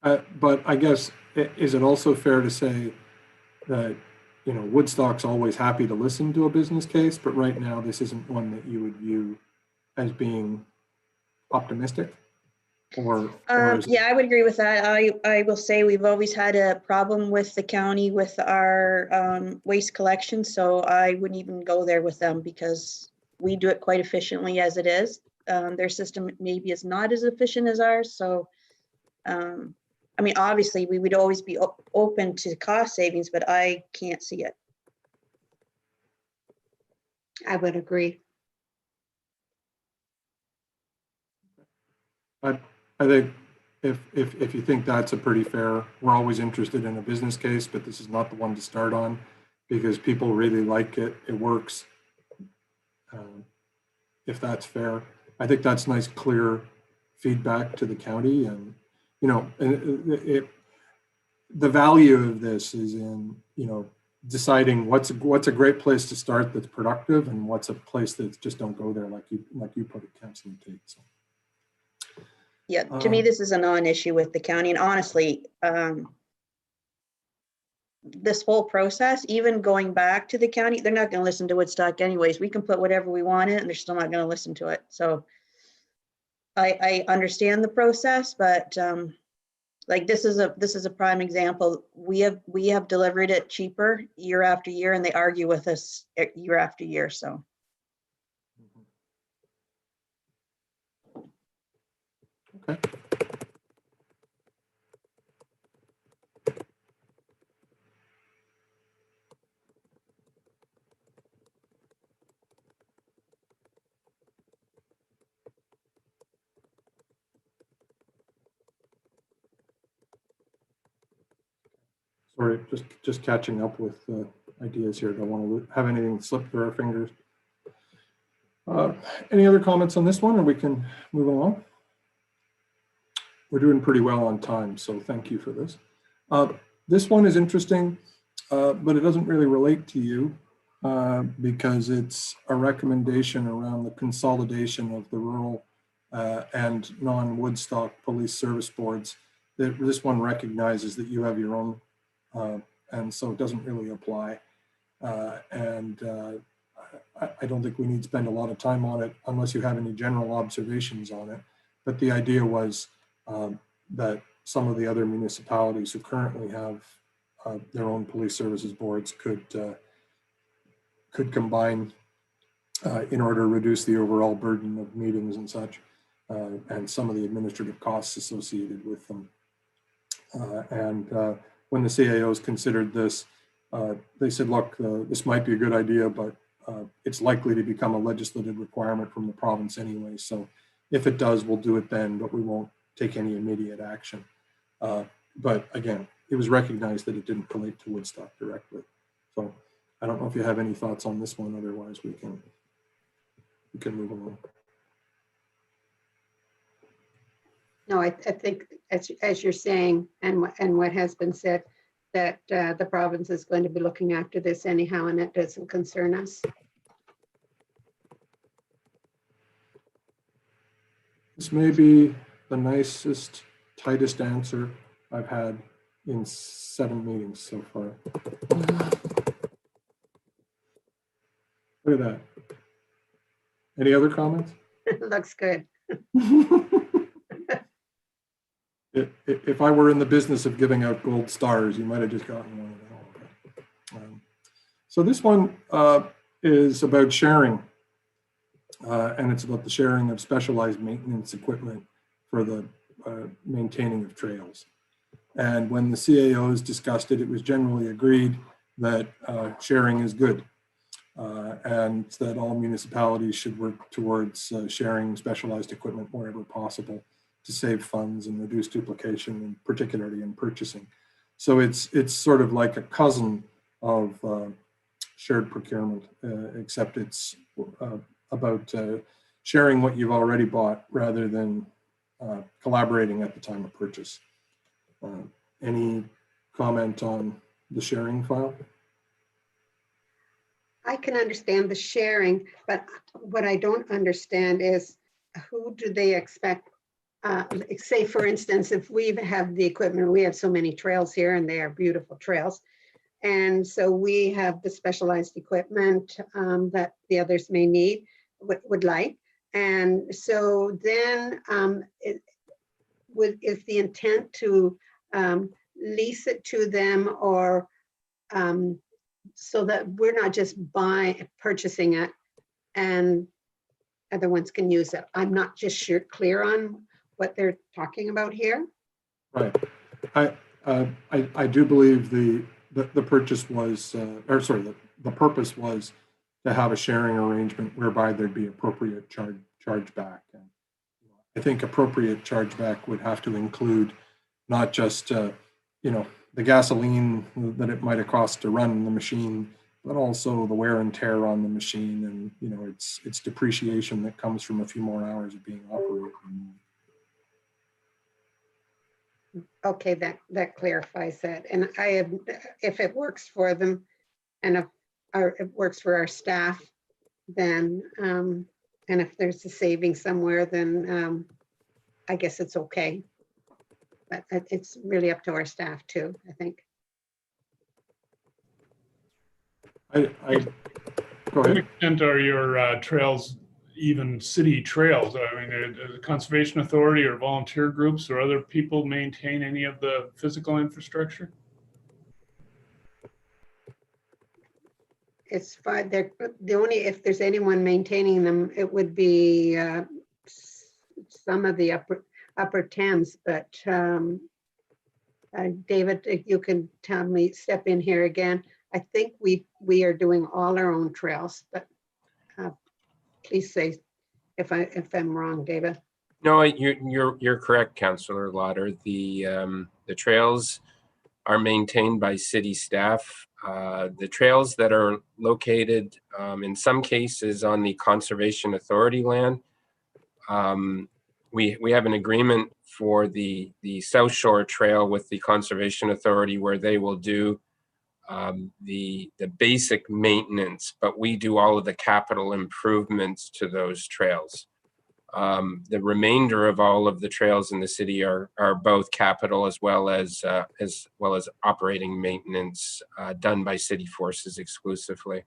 But I guess, is it also fair to say that, you know, Woodstock's always happy to listen to a business case, but right now this isn't one that you would view as being optimistic? Or yeah, I would agree with that. I will say we've always had a problem with the county with our waste collection, so I wouldn't even go there with them because we do it quite efficiently as it is. Their system maybe is not as efficient as ours, so I mean, obviously we would always be open to cost savings, but I can't see it. I would agree. I think if you think that's a pretty fair, we're always interested in a business case, but this is not the one to start on because people really like it. It works. If that's fair, I think that's nice, clear feedback to the county, and you know, the value of this is in, you know, deciding what's a great place to start that's productive and what's a place that just don't go there, like you put it, Councillor Tate. So. Yeah, to me, this is a non-issue with the county. And honestly, this whole process, even going back to the county, they're not going to listen to Woodstock anyways. We can put whatever we want in and they're still not going to listen to it. So I understand the process, but like this is a prime example. We have delivered it cheaper year after year, and they argue with us year after year. So. Okay. Sorry, just catching up with ideas here. Don't want to have anything slip through our fingers. Any other comments on this one, or we can move along? We're doing pretty well on time, so thank you for this. This one is interesting, but it doesn't really relate to you because it's a recommendation around the consolidation of the rural and non-Woodstock police service boards. This one recognizes that you have your own, and so it doesn't really apply. I don't think we need to spend a lot of time on it unless you have any general observations on it. But the idea was that some of the other municipalities who currently have their own police services boards could combine in order to reduce the overall burden of meetings and such, and some of the administrative costs associated with them. when the CAOs considered this, they said, look, this might be a good idea, but it's likely to become a legislative requirement from the province anyway. So if it does, we'll do it then, but we won't take any immediate action. But again, it was recognized that it didn't relate to Woodstock directly. So I don't know if you have any thoughts on this one. Otherwise, we can move along. No, I think as you're saying, and what has been said, that the province is going to be looking after this anyhow, and it doesn't concern us. This may be the nicest, tightest answer I've had in 7 meetings so far. Look at that. Any other comments? Looks good. If I were in the business of giving out gold stars, you might have just gotten one of them. So this one is about sharing, and it's about the sharing of specialized maintenance equipment for the maintaining of trails. And when the CAOs discussed it, it was generally agreed that sharing is good, and that all municipalities should work towards sharing specialized equipment wherever possible to save funds and reduce duplication, and particularly in purchasing. So it's sort of like a cousin of shared procurement, except it's about sharing what you've already bought rather than collaborating at the time of purchase. Any comment on the sharing file? I can understand the sharing, but what I don't understand is who do they expect? Say, for instance, if we have the equipment, we have so many trails here and they are beautiful trails. And so we have the specialized equipment that the others may need, would like. And so then is the intent to lease it to them, or so that we're not just purchasing it and other ones can use it. I'm not just clear on what they're talking about here. Right. I do believe the purchase was, or sorry, the purpose was to have a sharing arrangement whereby there'd be appropriate chargeback. And I think appropriate chargeback would have to include not just the gasoline that it might have cost to run the machine, but also the wear and tear on the machine, and its depreciation that comes from a few more hours of being operated. Okay, that clarifies that. And if it works for them, and if it works for our staff, then and if there's a saving somewhere, then I guess it's okay. But it's really up to our staff too, I think. Go To what ahead. extent are your trails even city trails? I mean, the Conservation Authority or volunteer groups or other people maintain any of the physical infrastructure? It's fine. If there's anyone maintaining them, it would be some of the upper Thames, but David, you can step in here again. I think we are doing all our own trails, but please say if I'm wrong, David. No, you're correct, Councillor Lauder. The trails are maintained by city staff. The trails that are located in some cases on the Conservation Authority land, we have an agreement for the South Shore Trail with the Conservation Authority where they will do the basic maintenance, but we do all of the capital improvements to those trails. The remainder of all of the trails in the city are both capital as well as operating maintenance done by city forces exclusively.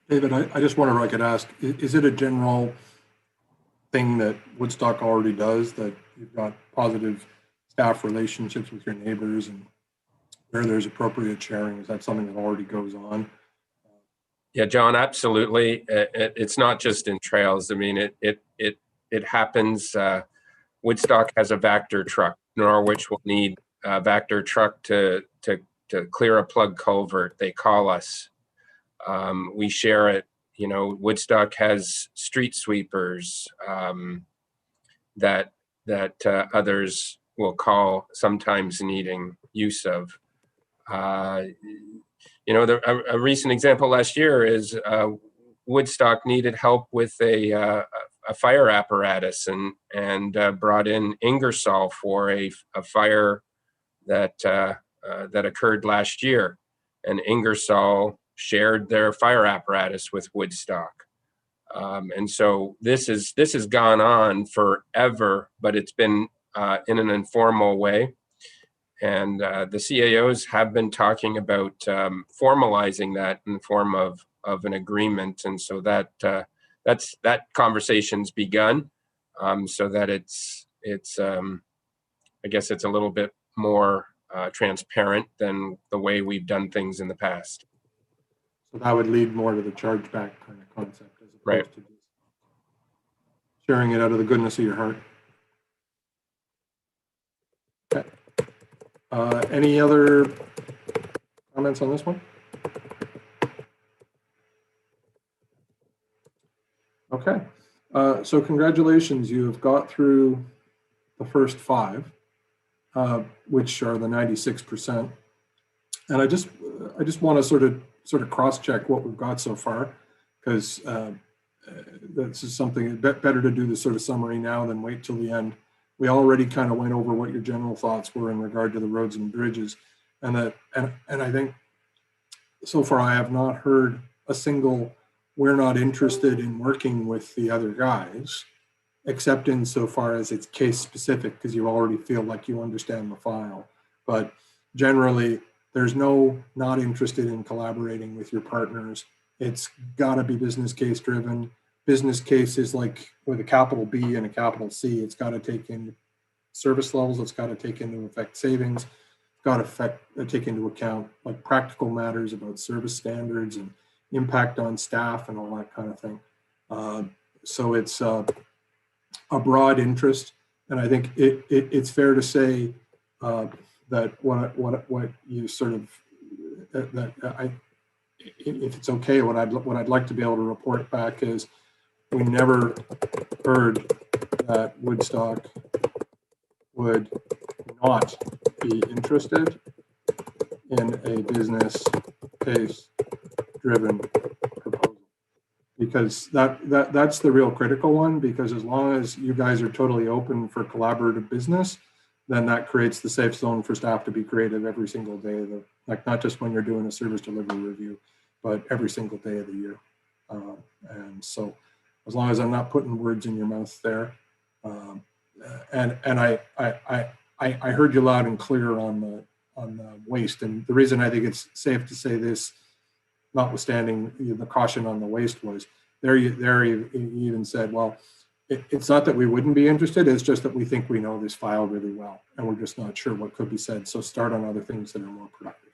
David, I just wonder if I could ask, is it a general thing that Woodstock already does, that you've got positive staff relationships with your neighbors and where there's appropriate sharing? Is that something that already goes on? Yeah, John, absolutely. It's not just in trails. I mean, it happens. Woodstock has a Vector truck Norwich will need a Vector truck to clear a plug culvert, they call us. We share it. You know, Woodstock has street sweepers that others will call, sometimes needing use of. You know, a recent example last year is Woodstock needed help with a fire apparatus and brought in Ingersoll for a fire that occurred last year, and Ingersoll shared their fire apparatus with Woodstock. And so this has gone on forever, but it's been in an informal way. And the CAOs have been talking about formalizing that in the form of an agreement. And so that conversation's begun, so that it's I guess it's a little bit more transparent than the way we've done things in the past. So that would lead more to the chargeback kind of concept as opposed Right. to just sharing it out of the goodness of your heart. Okay. Any other comments on this one? Okay. So congratulations, you have got through the first 5, which are the 96%. And I just want to sort of cross-check what we've got so far, because this is something better to do the sort of summary now than wait till the end. We already kind of went over what your general thoughts were in regard to the roads and bridges, and I think so far I have not heard a single "we're not interested in working with the other guys," except insofar as it's case specific, because you already feel like you understand the file. But generally, there's no not interested in collaborating with your partners. It's got to be business case driven. Business case is like with a capital B and a capital C. It's got to take in service levels. It's got to take into effect savings. It's got to take into account like practical matters about service standards and impact on staff and all that kind of thing. So it's a broad interest, and I think it's fair to say that what you sort of if it's okay, what I'd like to be able to report back is we never heard that Woodstock would not be interested in a business case driven proposal, because that's the real critical one, because as long as you guys are totally open for collaborative business, then that creates the safe zone for staff to be creative every single day of the, like, not just when you're doing a service delivery review, but every single day of the year. And so as long as I'm not putting words in your mouth there, and I heard you loud and clear on the waste. And the reason I think it's safe to say this, notwithstanding the caution on the waste, was there you even said, well, it's not that we wouldn't be interested, it's just that we think we know this file really well, and we're just not sure what could be said. So start on other things that are more productive.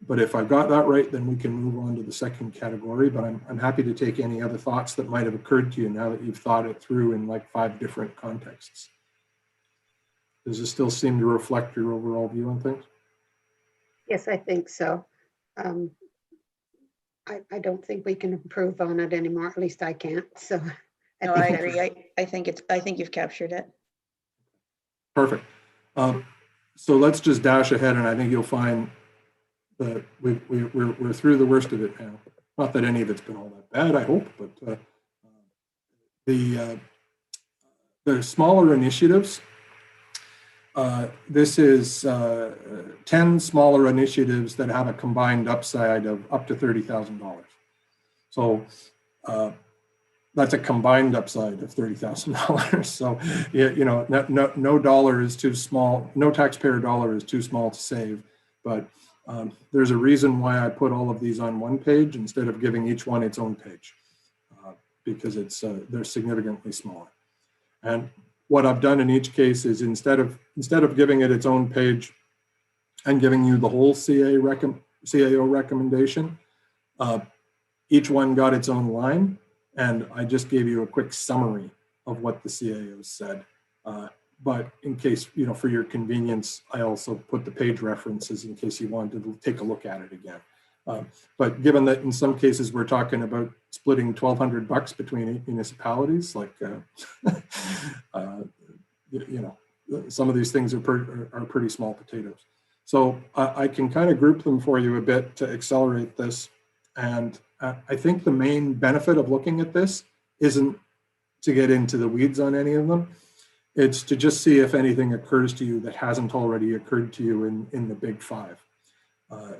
But if I've got that right, then we can move on to the second category. But I'm happy to take any other thoughts that might have occurred to you now that you've thought it through in like 5 different contexts. Does this still seem to reflect your overall view on things? Yes, I think so. I don't think we can improve on it anymore. At least I can't. So No, I agree. I think you've captured it. Perfect. So let's just dash ahead, and I think you'll find that we're through the worst of it now. Not that any of it's been all that bad, I hope, but the smaller initiatives. This is 10 smaller initiatives that have a combined upside of up to $30,000. So that's a combined upside of $30,000. So you know, no dollar is too small. No taxpayer dollar is too small to save. But there's a reason why I put all of these on one page instead of giving each one its own page, because they're significantly smaller. And what I've done in each case is instead of giving it its own page and giving you the whole CAO recommendation, each one got its own line, and I just gave you a quick summary of what the CAO said. But in case, for your convenience, I also put the page references in case you wanted to take a look at it again. But given that in some cases we're talking about splitting $1,200 between 8 municipalities, like, some of these things are pretty small potatoes. So I can kind of group them for you a bit to accelerate this. And I think the main benefit of looking at this isn't to get into the weeds on any of them. It's to just see if anything occurs to you that hasn't already occurred to you in the big five,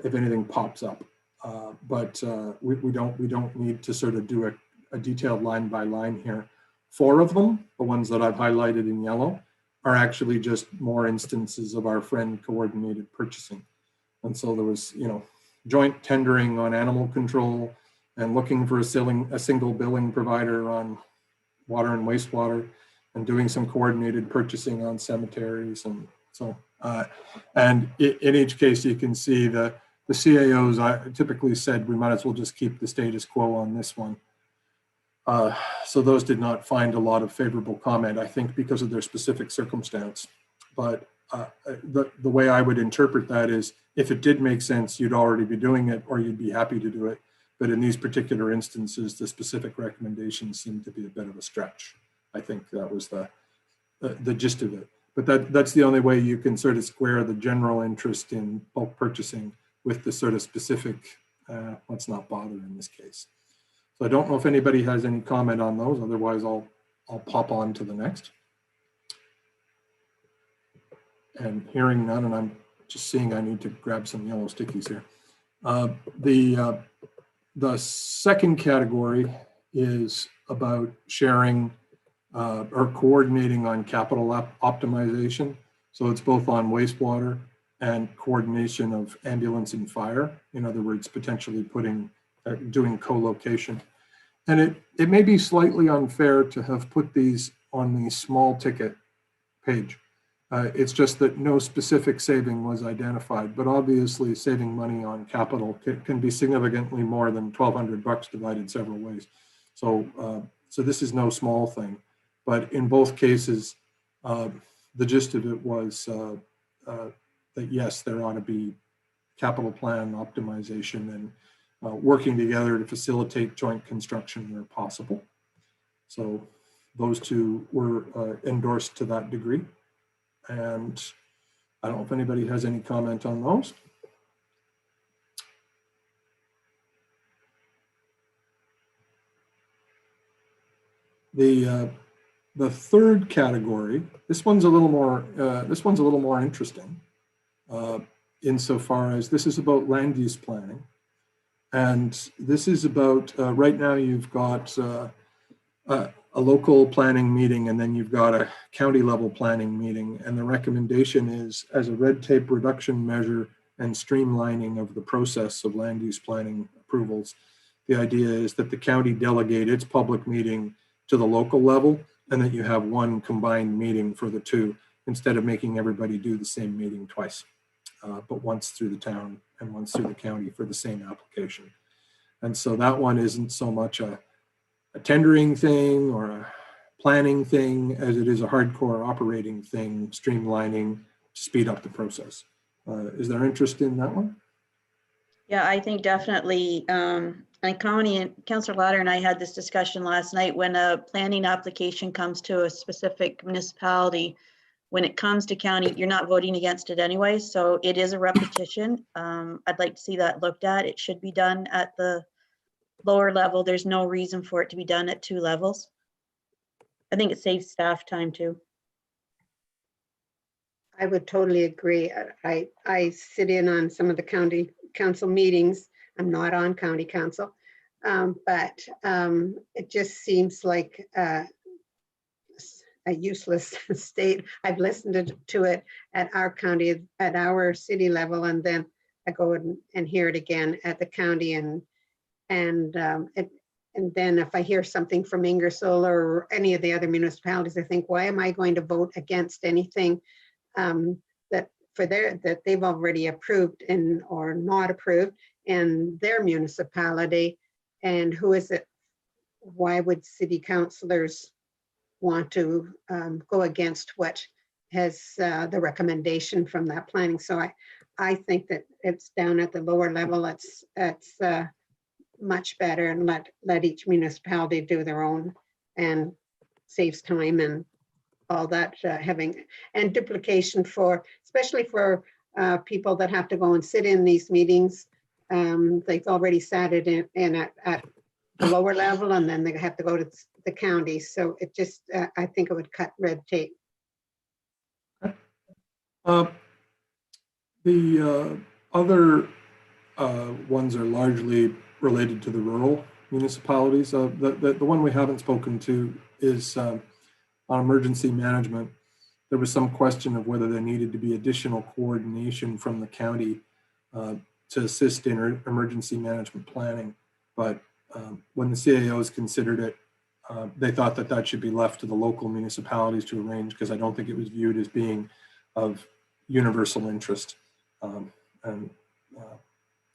if anything pops up. But we don't need to sort of do a detailed line by line here. 4 of them, the ones that I've highlighted in yellow, are actually just more instances of our friend coordinated purchasing. And so there was, joint tendering on animal control and looking for a single billing provider on water and wastewater, and doing some coordinated purchasing on cemeteries. And so, and in each case, you can see the CAOs I typically said we might as well just keep the status quo on this one. So those did not find a lot of favorable comment, I think, because of their specific circumstance. But the way I would interpret that is, if it did make sense, you'd already be doing it, or you'd be happy to do it. But in these particular instances, the specific recommendations seem to be a bit of a stretch. I think that was the gist of it. But that's the only way you can sort of square the general interest in bulk purchasing with the sort of specific, let's not bother in this case. So I don't know if anybody has any comment on those. Otherwise, I'll pop on to the next. And hearing none, and I'm just seeing I need to grab some yellow stickies here. The second category is about sharing or coordinating on capital optimization. So it's both on wastewater and coordination of ambulance and fire. In other words, potentially doing co-location. And it may be slightly unfair to have put these on the small ticket page. It's just that no specific saving was identified, but obviously saving money on capital can be significantly more than $1,200 divided several ways. So, so this is no small thing, but in both cases, the gist of it was that yes, there ought to be capital plan optimization and working together to facilitate joint construction where possible. So those 2 were endorsed to that degree. And I don't know if anybody has any comment on those. The third category, this one's a little more interesting, insofar as this is about land use planning. And this is about, right now you've got a local planning meeting, and then you've got a county level planning meeting. And the recommendation is, as a red tape reduction measure and streamlining of the process of land use planning approvals, the idea is that the county delegate its public meeting to the local level, and that you have one combined meeting for the 2, instead of making everybody do the same meeting twice, but once through the town and once through the county for the same application. And so that one isn't so much a tendering thing or a planning thing as it is a hardcore operating thing, streamlining to speed up the process. Is there interest in that one? Yeah, I think definitely. And Connie and Councillor Ladder and I had this discussion last night. When a planning application comes to a specific municipality, when it comes to county, you're not voting against it anyway. So it is a repetition. I'd like to see that looked at. It should be done at the lower level. There's no reason for it to be done at 2 levels. I think it saves staff time too. I would totally agree. I sit in on some of the county council meetings. I'm not on county council, but it just seems like a useless state. I've listened to it at our county, at our city level, and then I go and hear it again at the county, and then if I hear something from Ingersoll or any of the other municipalities, I think, why am I going to vote against anything that they've already approved or not approved in their municipality? And who is it? Why would city councilors want to go against what the recommendation from that planning. So I think that it's down at the lower level. It's much better, and let each municipality do their own, and saves time and all that, having and duplication especially for people that have to go and sit in these meetings. They've already sat it in at the lower level, and then they have to go to the county. So it just, I think it would cut red tape. The other ones are largely related to the rural municipalities. The one we haven't spoken to is on emergency management. There was some question of whether there needed to be additional coordination from the county to assist in emergency management planning. But when the CAOs considered it, they thought that that should be left to the local municipalities to arrange, because I don't think it was viewed as being of universal interest.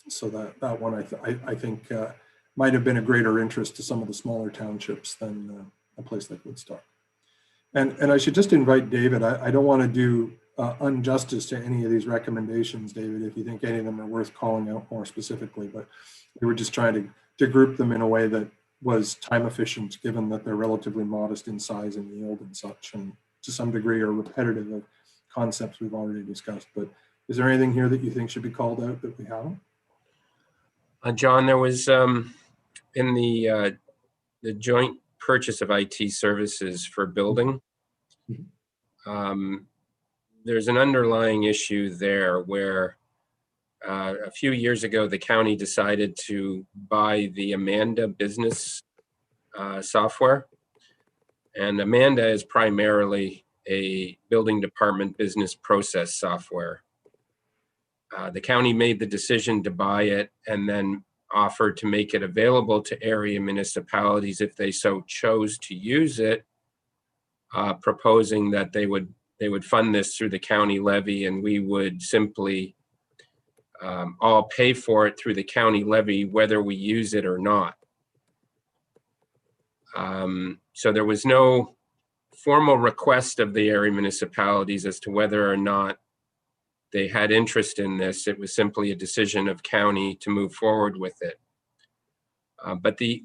So that one I think might have been a greater interest to some of the smaller townships than a place like Woodstock. And I should just invite David. I don't want to do injustice to any of these recommendations, David, if you think any of them are worth calling out more specifically, but we were just trying to group them in a way that was time efficient, given that they're relatively modest in size and yield and such, and to some degree are repetitive of concepts we've already discussed. But is there anything here that you think should be called out that we haven't? John, there was in the joint purchase of IT services for building, there's an underlying issue there where a few years ago, the county decided to buy the Amanda business software. And Amanda is primarily a building department business process software. The county made the decision to buy it and then offered to make it available to area municipalities if they so chose to use it, proposing that they would fund this through the county levy, and we would simply all pay for it through the county levy, whether we use it or not. So there was no formal request of the area municipalities as to whether or not they had interest in this. It was simply a decision of county to move forward with it. But the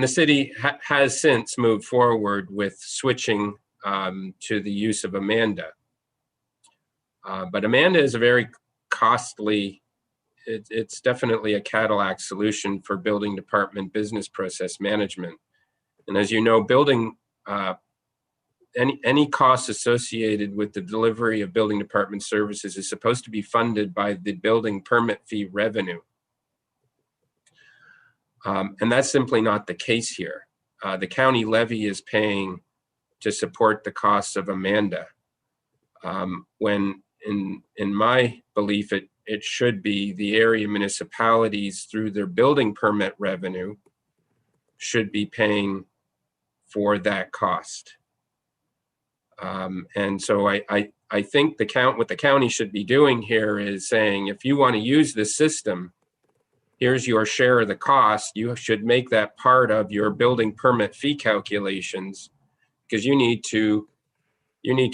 city has since moved forward with switching to the use of Amanda. But Amanda is a very costly, it's definitely a Cadillac solution for building department business process management. And as you know, building any costs associated with the delivery of building department services is supposed to be funded by the building permit fee revenue. And that's simply not the case here. The county levy is paying to support the costs of Amanda, when in my belief, it should be the area municipalities through their building permit revenue should be paying for that cost. And so I think what the county should be doing here is saying, if you want to use this system, here's your share of the cost. You should make that part of your building permit fee calculations, because you need to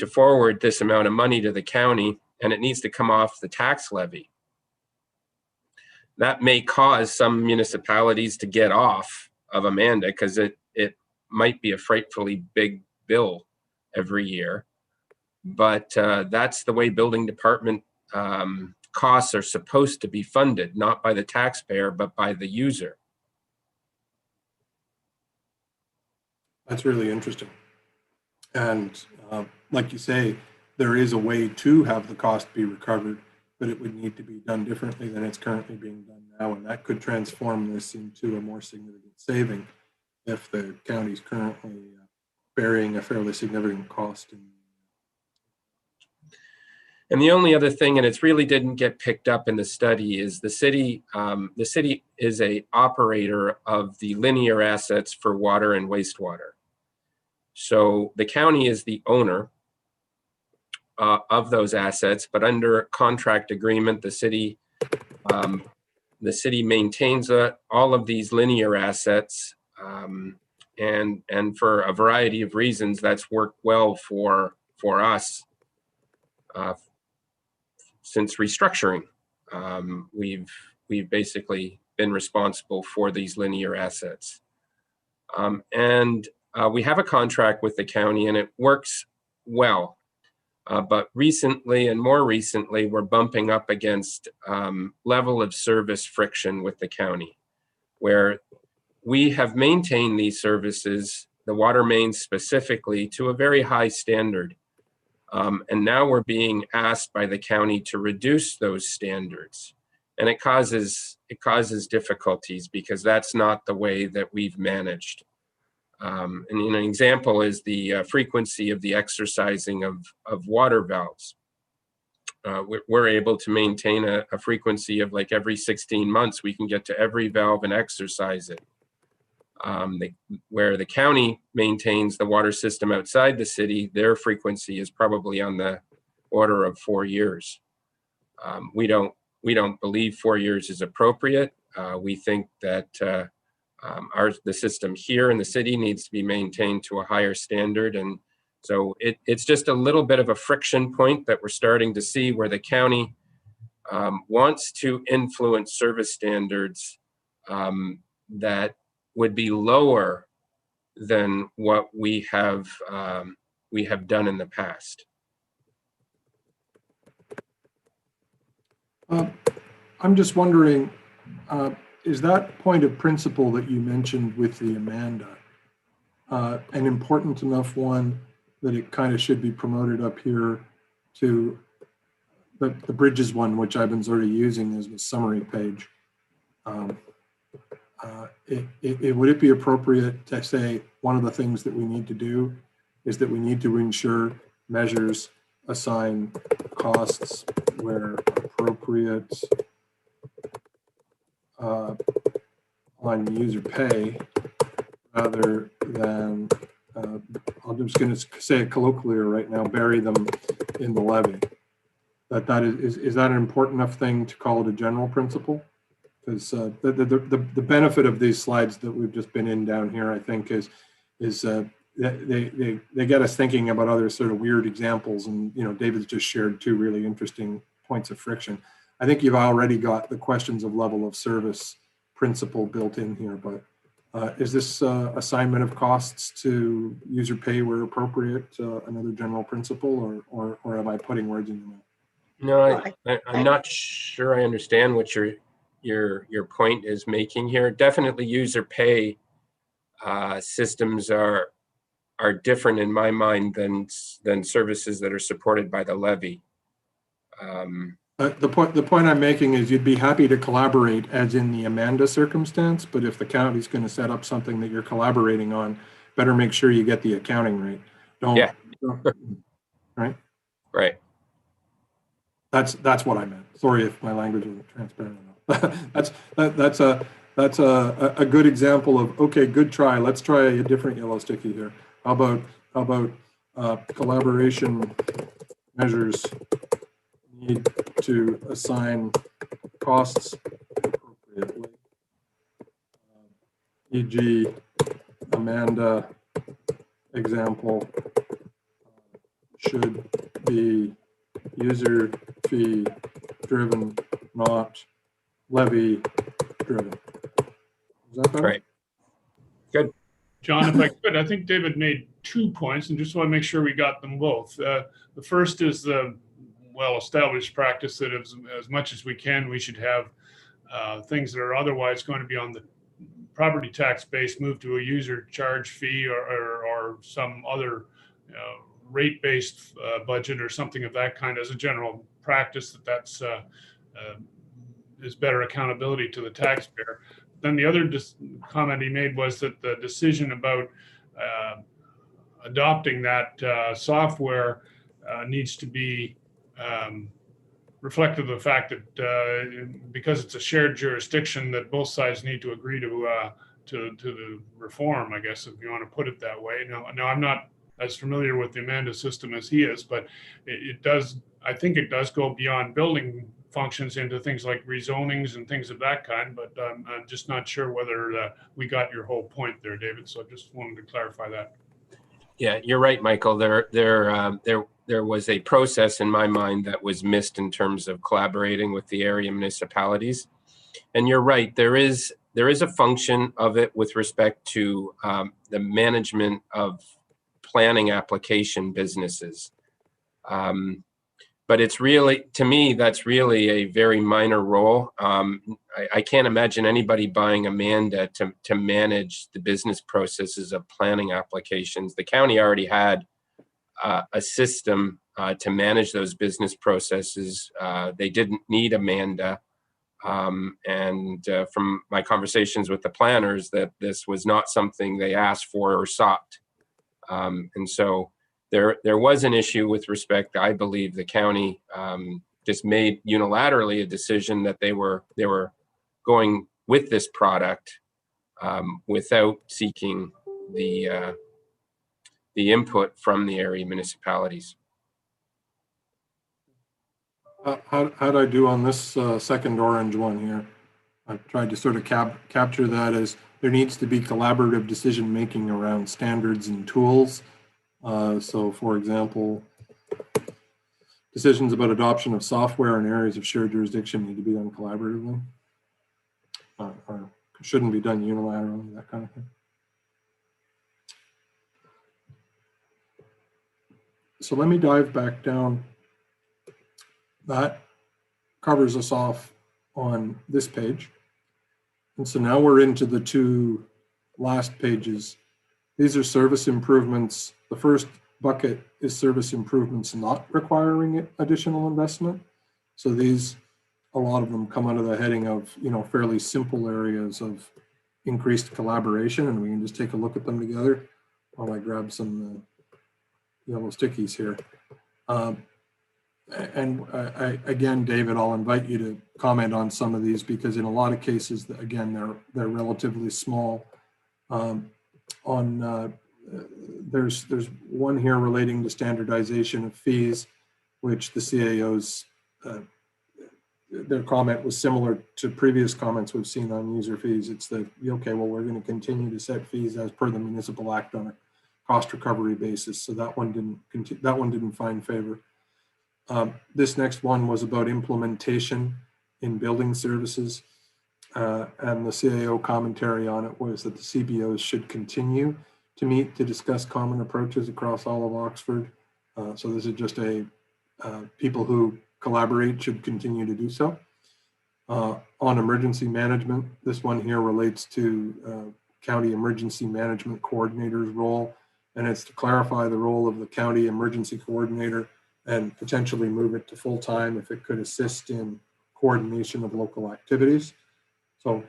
forward this amount of money to the county, and it needs to come off the tax levy. That may cause some municipalities to get off of Amanda because it might be a frightfully big bill every year. But that's the way building department costs are supposed to be funded, not by the taxpayer, but by the user. That's really interesting. And like you say, there is a way to have the cost be recovered, but it would need to be done differently than it's currently being done now. And that could transform this into a more significant saving if the county's currently bearing a fairly significant cost. And the only other thing, and it really didn't get picked up in the study, is the city is a operator of the linear assets for water and wastewater. So the county is the owner of those assets, but under contract agreement, the city maintains all of these linear assets, and for a variety of reasons, that's worked well for us since restructuring. We've basically been responsible for these linear assets. And we have a contract with the county and it works well. But recently and more recently, we're bumping up against level of service friction with the county, where we have maintained these services, the water mains specifically, to a very high standard. And now we're being asked by the county to reduce those standards. And it causes difficulties because that's not the way that we've managed. And an example is the frequency of the exercising of water valves. We're able to maintain a frequency of like every 16 months, we can get to every valve and exercise it. Where the county maintains the water system outside the city, their frequency is probably on the order of 4 years. We don't believe 4 years is appropriate. We think that the system here in the city needs to be maintained to a higher standard. And so it's just a little bit of a friction point that we're starting to see where the county wants to influence service standards that would be lower than what we have done in the past. I'm just wondering, is that point of principle that you mentioned with the Amanda an important enough one that it kind of should be promoted up here to the bridges one, which I've been sort of using as a summary page? Would it be appropriate to say one of the things that we need to do is that we need to ensure measures assign costs where appropriate on user pay rather than, I'm just going to say it colloquially right now, bury them in the levy? Is that an important enough thing to call it a general principle? Because the benefit of these slides that we've just been in down here, I think, is they get us thinking about other sort of weird examples. And David's just shared two really interesting points of friction. I think you've already got the questions of level of service principle built in here, but is this assignment of costs to user pay where appropriate another general principle, or am I putting words in your mouth? No, I'm not sure I understand what your point is making here. Definitely user pay systems are different in my mind than services that are supported by the levy. The point I'm making is you'd be happy to collaborate as in the Amanda circumstance, but if the county's going to set up something that you're collaborating on, better make sure you get the accounting right. Right? Right. That's what I meant. Sorry if my language isn't transparent enough. that's a good example of, okay, good try. Let's try a different yellow sticky here. How about collaboration measures need to assign costs appropriately, e.g. Amanda example should be user fee driven, not levy driven. Is that better? Right. Good. John, if I could, I think David made 2 points and just want to make sure we got them both. The first is the well-established practice that as much as we can, we should have things that are otherwise going to be on the property tax base move to a user charge fee or some other rate-based budget or something of that kind as a general practice. That's is better accountability to the taxpayer. Then the other comment he made was that the decision about adopting that software needs to be reflective of the fact that because it's a shared jurisdiction, that both sides need to agree to the reform, I guess, if you want to put it that way. Now I'm not as familiar with the Amanda system as he is, but I think it does go beyond building functions into things like rezonings and things of that kind, but I'm just not sure whether we got your whole point there, David. So I just wanted to clarify that. Yeah, you're right, Michael. There was a process in my mind that was missed in terms of collaborating with the area municipalities. And you're right, there is a function of it with respect to the management of planning application businesses. But it's really, to me, that's really a very minor role. I can't imagine anybody buying Amanda to manage the business processes of planning applications. The county already had a system to manage those business processes. They didn't need Amanda. And from my conversations with the planners, that this was not something they asked for or sought. And so there was an issue with respect. I believe the county just made unilaterally a decision that they were going with this product without seeking the input from the area municipalities. How'd I do on this second orange one here? I've tried to sort of capture that as there needs to be collaborative decision-making around standards and tools. So for example, decisions about adoption of software in areas of shared jurisdiction need to be done collaboratively, or shouldn't be done unilaterally, that kind of thing. So let me dive back down. That covers us off on this page. And so now we're into the two last pages. These are service improvements. The first bucket is service improvements not requiring additional investment. So these, a lot of them come under the heading of, fairly simple areas of increased collaboration, and we can just take a look at them together while I grab some yellow stickies here. And again, David, I'll invite you to comment on some of these, because in a lot of cases, again, they're relatively small. There's one here relating to standardization of fees, which the CAOs, their comment was similar to previous comments we've seen on user fees. It's that, okay, well, we're going to continue to set fees as per the municipal act on a cost recovery basis. So that one didn't find favor. This next one was about implementation in building services. And the CAO commentary on it was that the CBOs should continue to meet to discuss common approaches across all of Oxford. So this is just people who collaborate should continue to do so. On emergency management, this one here relates to county emergency management coordinator's role, and it's to clarify the role of the county emergency coordinator and potentially move it to full-time if it could assist in coordination of local activities. So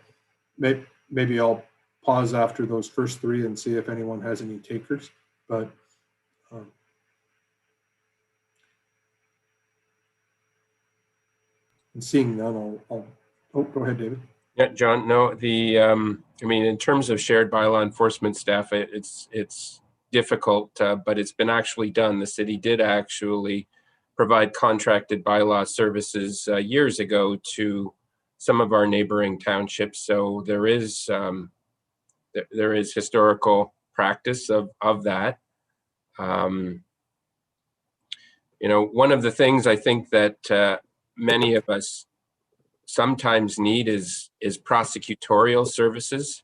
maybe I'll pause after those first three and see if anyone has any takers, but and seeing none, I'll go ahead, David. Yeah, John, no, in terms of shared bylaw enforcement staff, it's difficult, but it's been actually done. The city did actually provide contracted bylaw services years ago to some of our neighboring townships. So there is historical practice of that. One of the things I think that many of us sometimes need is prosecutorial services.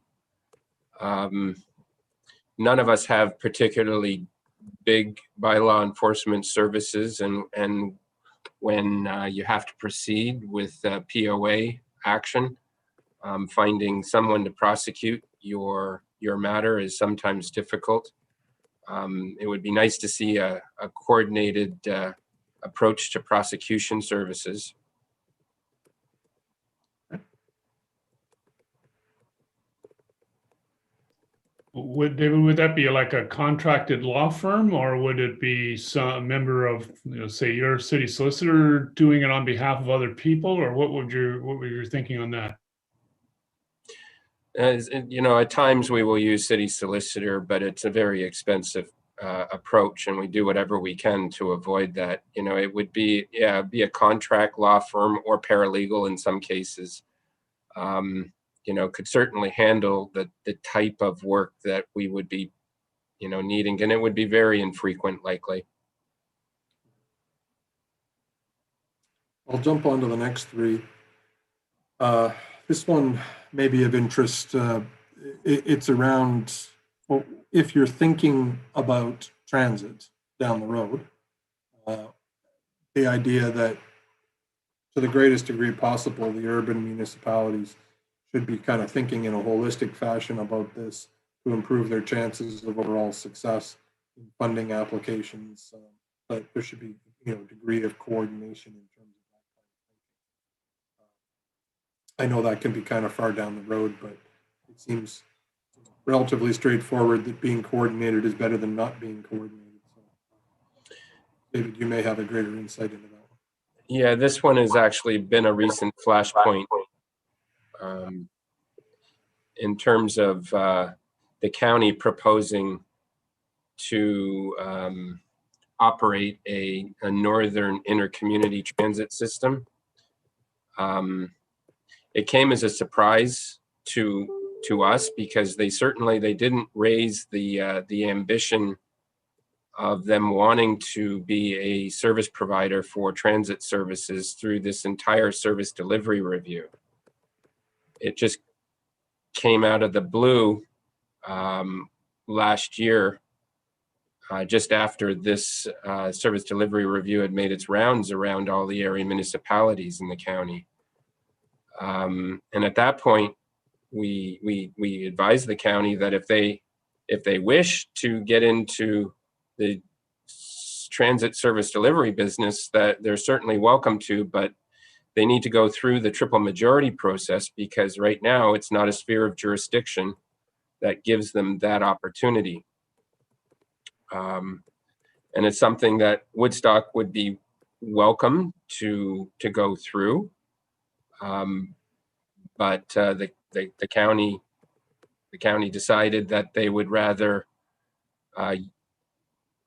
None of us have particularly big bylaw enforcement services, and when you have to proceed with POA action, finding someone to prosecute your matter is sometimes difficult. It would be nice to see a coordinated approach to prosecution services. David, would that be like a contracted law firm, or would it be some member of, say, your city solicitor doing it on behalf of other people, or what were your thinking on that? At times we will use city solicitor, but it's a very expensive approach, and we do whatever we can to avoid that. It would be a contract law firm or paralegal in some cases. Could certainly handle the type of work that we would be needing, and it would be very infrequent likely. I'll jump on to the next three. This one may be of interest. It's around, well, if you're thinking about transit down the road, the idea that to the greatest degree possible, the urban municipalities should be kind of thinking in a holistic fashion about this to improve their chances of overall success in funding applications. But there should be, a degree of coordination in terms of that kind of thinking. I know that can be kind of far down the road, but it seems relatively straightforward that being coordinated is better than not being coordinated. So, David, you may have a greater insight into that one. Yeah, this one has actually been a recent flashpoint in terms of the county proposing to operate a northern intercommunity transit system. It came as a surprise to us because they didn't raise the ambition of them wanting to be a service provider for transit services through this entire service delivery review. It just came out of the blue last year, just after this service delivery review had made its rounds around all the area municipalities in the county. And at that point, we advised the county that if they wish to get into the transit service delivery business, that they're certainly welcome to, but they need to go through the triple majority process because right now it's not a sphere of jurisdiction that gives them that opportunity. And it's something that Woodstock would be welcome to go through. But the county decided that they would rather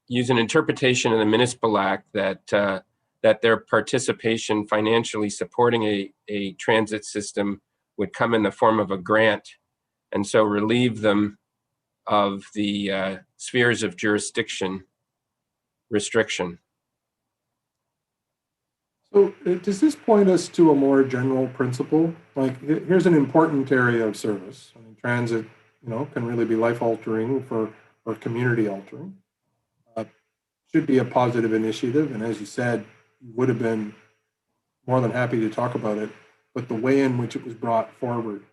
use an interpretation of the Municipal Act that their participation financially supporting a transit system would come in the form of a grant, and so relieve them of the spheres of jurisdiction restriction. So does this point us to a more general principle? Like, here's an important area of service. I mean, transit, can really be life-altering or community-altering. Should be a positive initiative, and as you said, you would have been more than happy to talk about it, but the way in which it was brought forward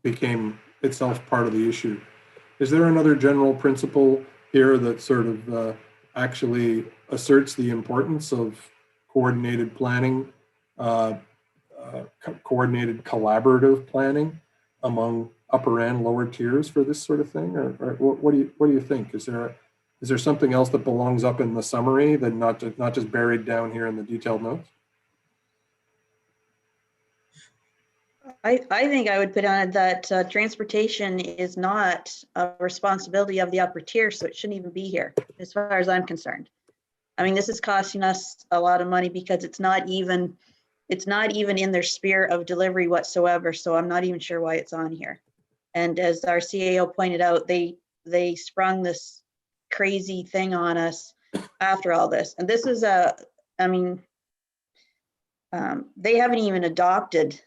became itself part of the issue. Is there another general principle here that sort of actually asserts the importance of coordinated planning, coordinated collaborative planning among upper and lower tiers for this sort of thing? Or what do you think? Is there something else that belongs up in the summary that not just buried down here in the detailed notes? I think I would put on it that transportation is not a responsibility of the upper tier, so it shouldn't even be here, as far as I'm concerned. I mean, this is costing us a lot of money because it's not even in their sphere of delivery whatsoever. So I'm not even sure why it's on here. And as our CAO pointed out, they sprung this crazy thing on us after all this. And this is they haven't even adopted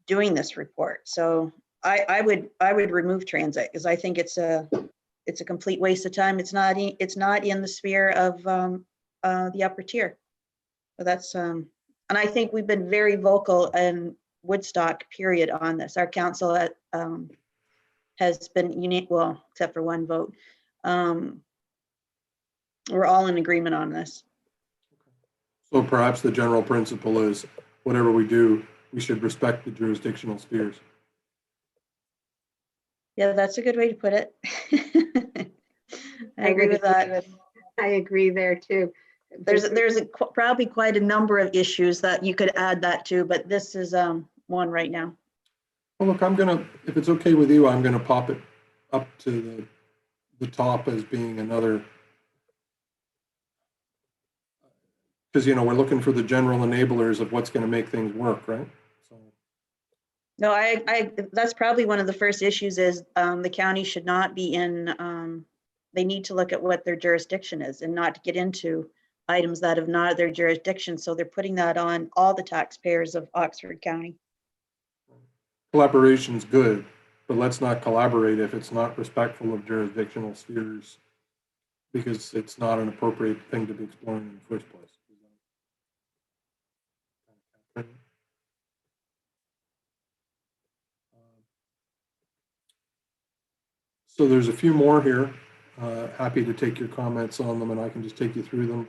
doing this report. So I would remove transit because I think it's a complete waste of time. It's not in the sphere of the upper tier. So that's and I think we've been very vocal in Woodstock period on this. Our council has been unique, well, except for one vote. We're all in agreement on this. So perhaps the general principle is whatever we do, we should respect the jurisdictional spheres. Yeah, that's a good way to put it. I agree with that. I agree there too. There's probably quite a number of issues that you could add that to, but this is one right now. Well, look, if it's okay with you, I'm gonna pop it up to the top as being another, because we're looking for the general enablers of what's going to make things work, right? So No, that's probably one of the first issues is the county should not be in, they need to look at what their jurisdiction is and not get into items that have not their jurisdiction. So they're putting that on all the taxpayers of Oxford County. Collaboration is good, but let's not collaborate if it's not respectful of jurisdictional spheres, because it's not an appropriate thing to be exploring in the first place. So there's a few more here. Happy to take your comments on them, and I can just take you through them.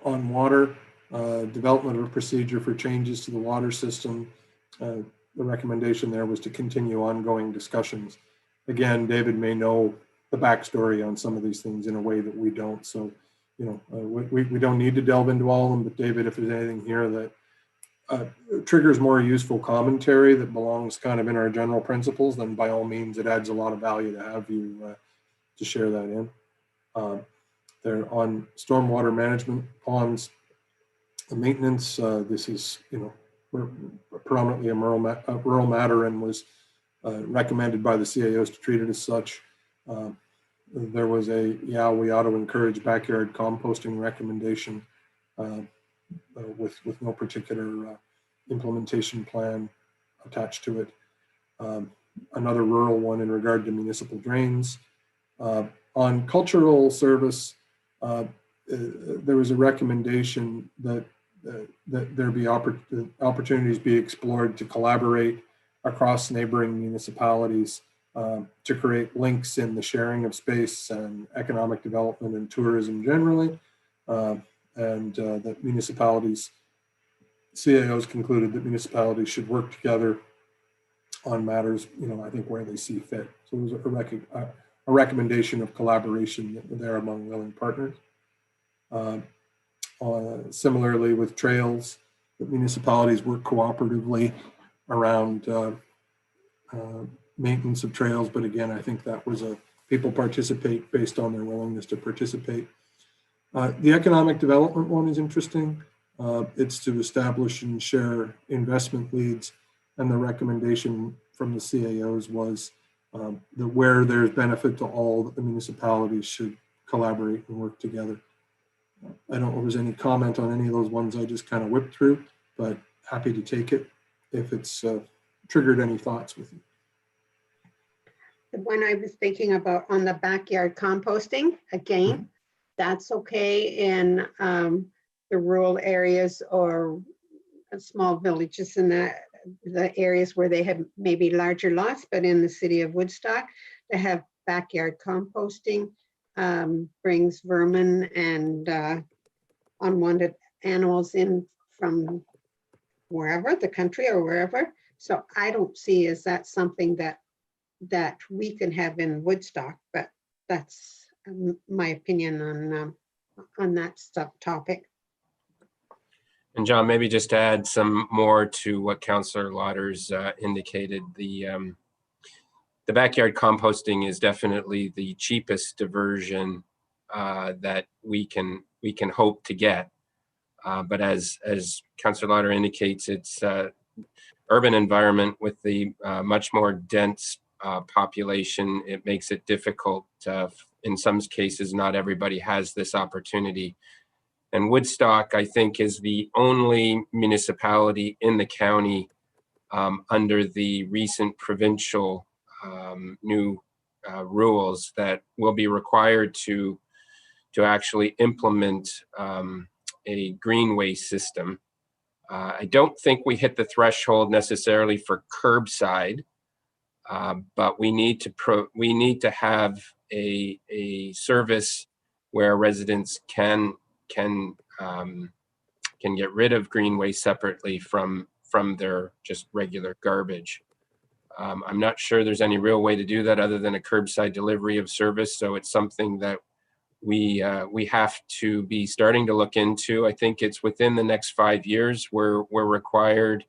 On water, development of a procedure for changes to the water system. The recommendation there was to continue ongoing discussions. Again, David may know the backstory on some of these things in a way that we don't. So, you know, we don't need to delve into all of them, but David, if there's anything here that triggers more useful commentary that belongs kind of in our general principles, then by all means, it adds a lot of value to have you to share that in. They're on stormwater management, ponds, maintenance. This is, you know, predominantly a rural matter and was recommended by the CAOs to treat it as such. There was a, yeah, we ought to encourage backyard composting recommendation with no particular implementation plan attached to it. Another rural one in regard to municipal drains. On cultural service, there was a recommendation that there be opportunities be explored to collaborate across neighboring municipalities to create links in the sharing of space and economic development and tourism generally. And that municipalities, CAOs concluded that municipalities should work together on matters, you know, I think where they see fit. So it was a recommendation of collaboration there among willing partners. Similarly with trails, that municipalities work cooperatively around maintenance of trails. But again, I think that was people participate based on their willingness to participate. The economic development one is interesting. It's to establish and share investment leads. And the recommendation from the CAOs was that where there's benefit to all, that the municipalities should collaborate and work together. I don't know if there's any comment on any of those ones I just kind of whipped through, but happy to take it if it's triggered any thoughts with you. The one I was thinking about on the backyard composting, again, that's okay in the rural areas or small villages in the areas where they have maybe larger lots, but in the city of Woodstock, to have backyard composting brings vermin and unwanted animals in from wherever, the country or wherever. So I don't see is that something that we can have in Woodstock, but that's my opinion on that topic. And John, maybe just to add some more to what Councillor Lauders indicated, the backyard composting is definitely the cheapest diversion that we can hope to get. But as Councillor Lauder indicates, it's urban environment with the much more dense population. It makes it difficult. In some cases, not everybody has this opportunity. And Woodstock, I think, is the only municipality in the county under the recent provincial new rules that will be required to actually implement a greenway system. I don't think we hit the threshold necessarily for curbside, but we need to have a service where residents can get rid of greenway separately from their just regular garbage. I'm not sure there's any real way to do that other than a curbside delivery of service. So it's something that we have to be starting to look into. I think it's within the next 5 years we're required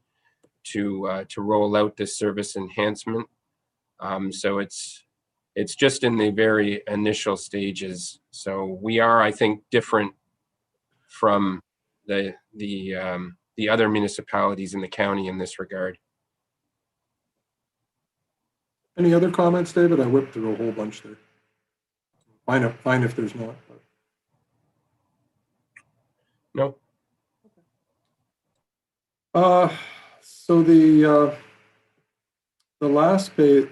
to roll out this service enhancement. So it's just in the very initial stages. So we are, I think, different from the other municipalities in the county in this regard. Any other comments, David? I whipped through a whole bunch there. Fine if there's not. But. No. So the last page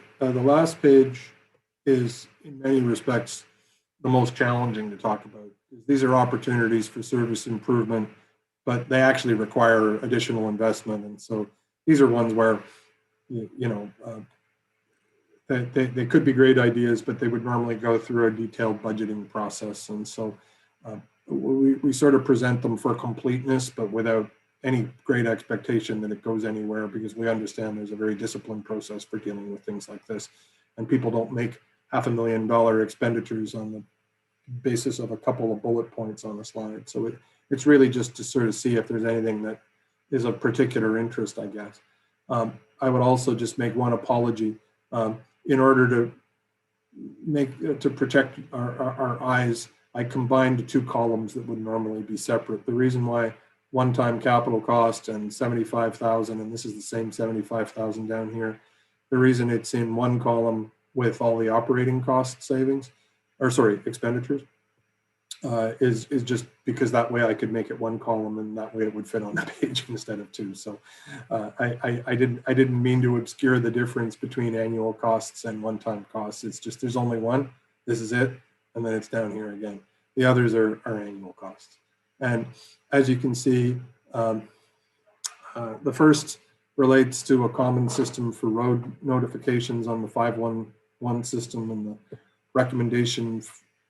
is in many respects the most challenging to talk about. These are opportunities for service improvement, but they actually require additional investment. And so these are ones where, they could be great ideas, but they would normally go through a detailed budgeting process. And so we sort of present them for completeness, but without any great expectation that it goes anywhere, because we understand there's a very disciplined process for dealing with things like this. And people don't make $500,000 expenditures on the basis of a couple of bullet points on a slide. So it's really just to sort of see if there's anything that is of particular interest, I guess. I would also just make one apology. In order to protect our eyes, I combined two columns that would normally be separate. The reason why one-time capital cost and 75,000, and this is the same 75,000 down here. The reason it's in one column with all the operating cost savings, expenditures, is just because that way I could make it one column, and that way it would fit on the page instead of two. So I didn't mean to obscure the difference between annual costs and one-time costs. It's just there's only one. This is it, and then it's down here again. The others are annual costs. And as you can see, the first relates to a common system for road notifications on the 511 system, and the recommendation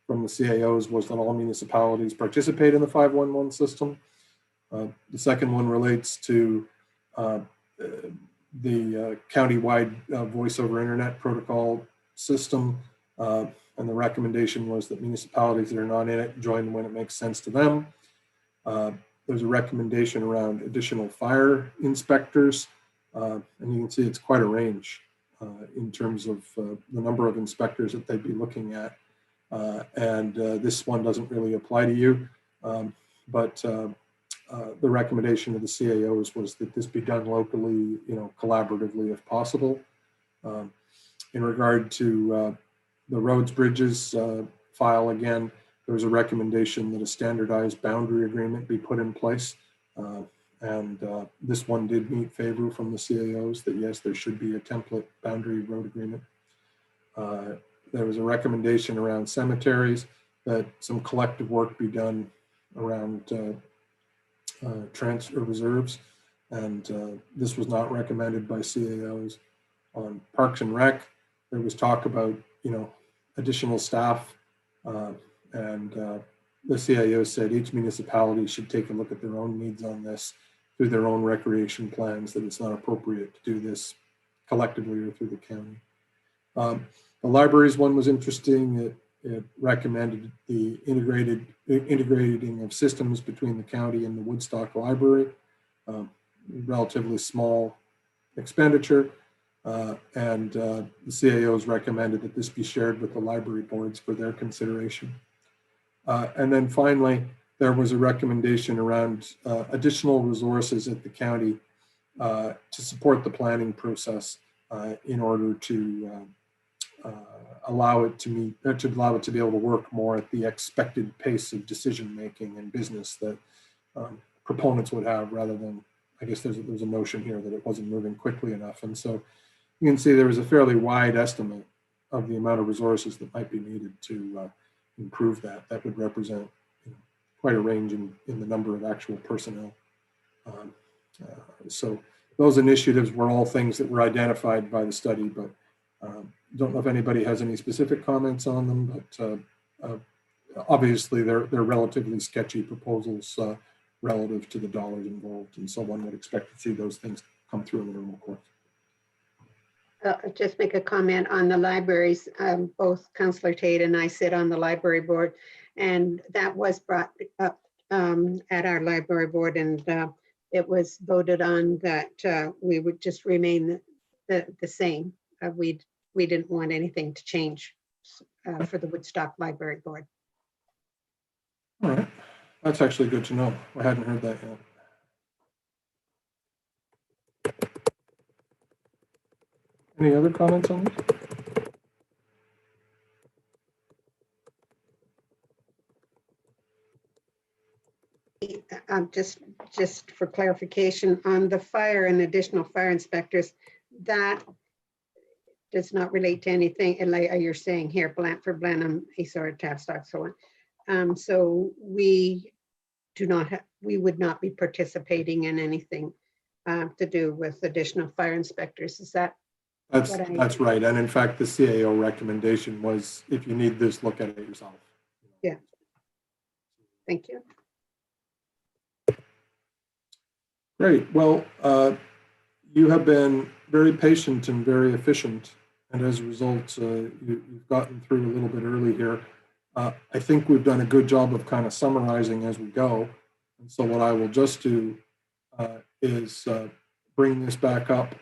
from the CAOs was that all municipalities participate in the 511 system. The second one relates to the countywide voice over internet protocol system, and the recommendation was that municipalities that are not in it join when it makes sense to them. There's a recommendation around additional fire inspectors, and you can see it's quite a range in terms of the number of inspectors that they'd be looking at. This one doesn't really apply to you, but the recommendation of the CAOs was that this be done locally, collaboratively if possible. In regard to the roads, bridges file, again, there was a recommendation that a standardized boundary agreement be put in place. This one did meet favor from the CAOs that yes, there should be a template boundary road agreement. There was a recommendation around cemeteries that some collective work be done around transfer reserves. And this was not recommended by CAOs. On Parks and Rec, there was talk about, additional staff, and the CIO said each municipality should take a look at their own needs on this through their own recreation plans, that it's not appropriate to do this collectively or through the county. The libraries one was interesting. It recommended the integrating of systems between the county and the Woodstock Library, relatively small expenditure. And the CAOs recommended that this be shared with the library boards for their consideration. And then finally, there was a recommendation around additional resources at the county to support the planning process in order to allow it to be able to work more at the expected pace of decision making and business that proponents would have, rather than, I guess there's a notion here that it wasn't moving quickly enough. And so you can see there was a fairly wide estimate of the amount of resources that might be needed to improve that. That would represent quite a range in the number of actual personnel. So those initiatives were all things that were identified by the study, but don't know if anybody has any specific comments on them, but obviously they're relatively sketchy proposals relative to the dollars involved, and so one would expect to see those things come through in the normal course. Just make a comment on the libraries. Both Councillor Tate and I sit on the library board, and that was brought up at our library board, and it was voted on that we would just remain the same. We didn't want anything to change for the Woodstock Library Board. All right, that's actually good to know. I hadn't heard that yet. Any other comments on this? Just for clarification, on the fire and additional fire inspectors, that does not relate to anything, and like you're saying here, for Blenheim, Esor, Tavistock, so on. So we would not be participating in anything to do with additional fire inspectors. Is that? That's right. And in fact, the CAO recommendation was, if you need this, look at it yourself. Yeah. Thank you. Great. Well, you have been very patient and very efficient. And as a result, you've gotten through a little bit early here. I think we've done a good job of kind of summarizing as we go. And so what I will just do is bring this back up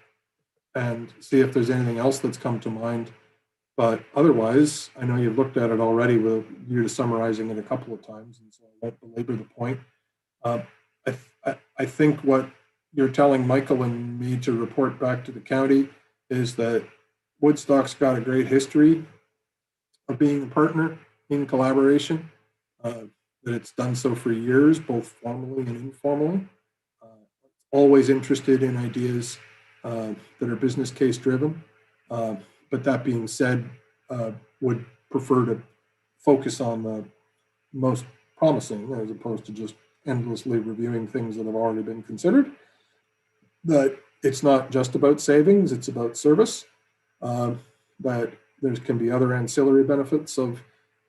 and see if there's anything else that's come to mind. But otherwise, I know you've looked at it already with you to summarizing it a couple of times, and so I won't belabor the point. I think what you're telling Michael and me to report back to the county is that Woodstock's got a great history of being a partner in collaboration, that it's done so for years, both formally and informally. Always interested in ideas that are business case driven. But that being said, would prefer to focus on the most promising as opposed to just endlessly reviewing things that have already been considered. That it's not just about savings, it's about service. That there can be other ancillary benefits of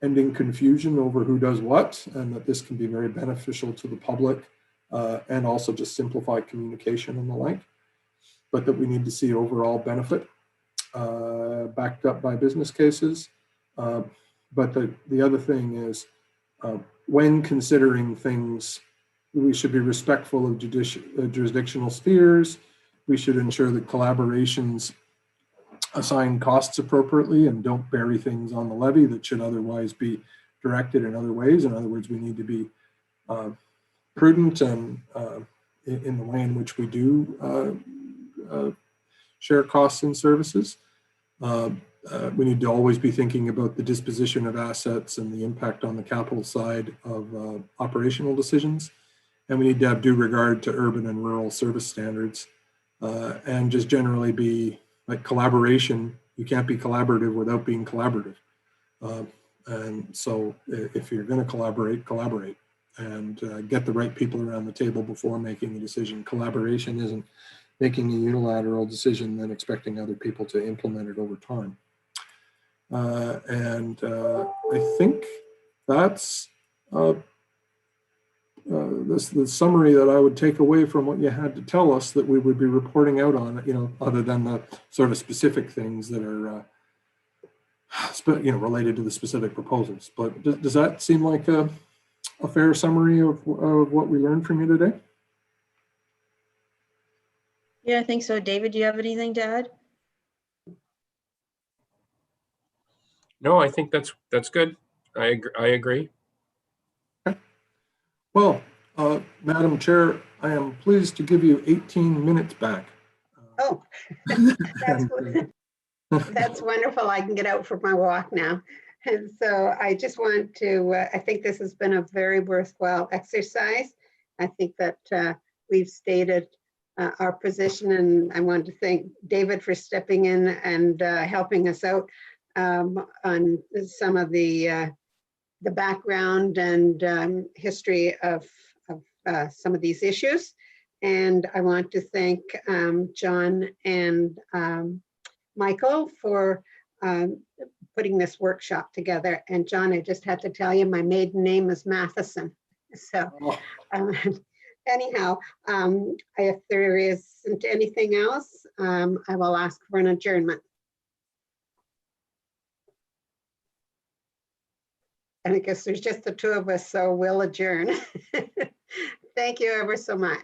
ending confusion over who does what, and that this can be very beneficial to the public and also just simplify communication and the like. But that we need to see overall benefit backed up by business cases. But the other thing is, when considering things, we should be respectful of jurisdictional spheres. We should ensure that collaborations assign costs appropriately and don't bury things on the levy that should otherwise be directed in other ways. In other words, we need to be prudent and in the way in which we do share costs and services. We need to always be thinking about the disposition of assets and the impact on the capital side of operational decisions. And we need to have due regard to urban and rural service standards and just generally be like collaboration. You can't be collaborative without being collaborative. And so if you're going to collaborate and get the right people around the table before making a decision. Collaboration isn't making a unilateral decision and then expecting other people to implement it over time. I think that's the summary that I would take away from what you had to tell us that we would be reporting out on, other than the sort of specific things that are, related to the specific proposals. But does that seem like a fair summary of what we learned from you today? Yeah, I think so. David, do you have anything to add? No, I think that's good. I agree. Okay. Well, Madam Chair, I am pleased to give you 18 minutes back. Oh, that's wonderful. I can get out for my walk now. And so I just want to, I think this has been a very worthwhile exercise. I think that we've stated our position, and I want to thank David for stepping in and helping us out on some of the background and history of some of these issues. And I want to thank John and Michael for putting this workshop together. And John, I just had to tell you, my maiden name is Matheson. So anyhow, if there isn't anything else, I will ask for an adjournment. And I guess there's just the two of us, so we'll adjourn. Thank you ever so much.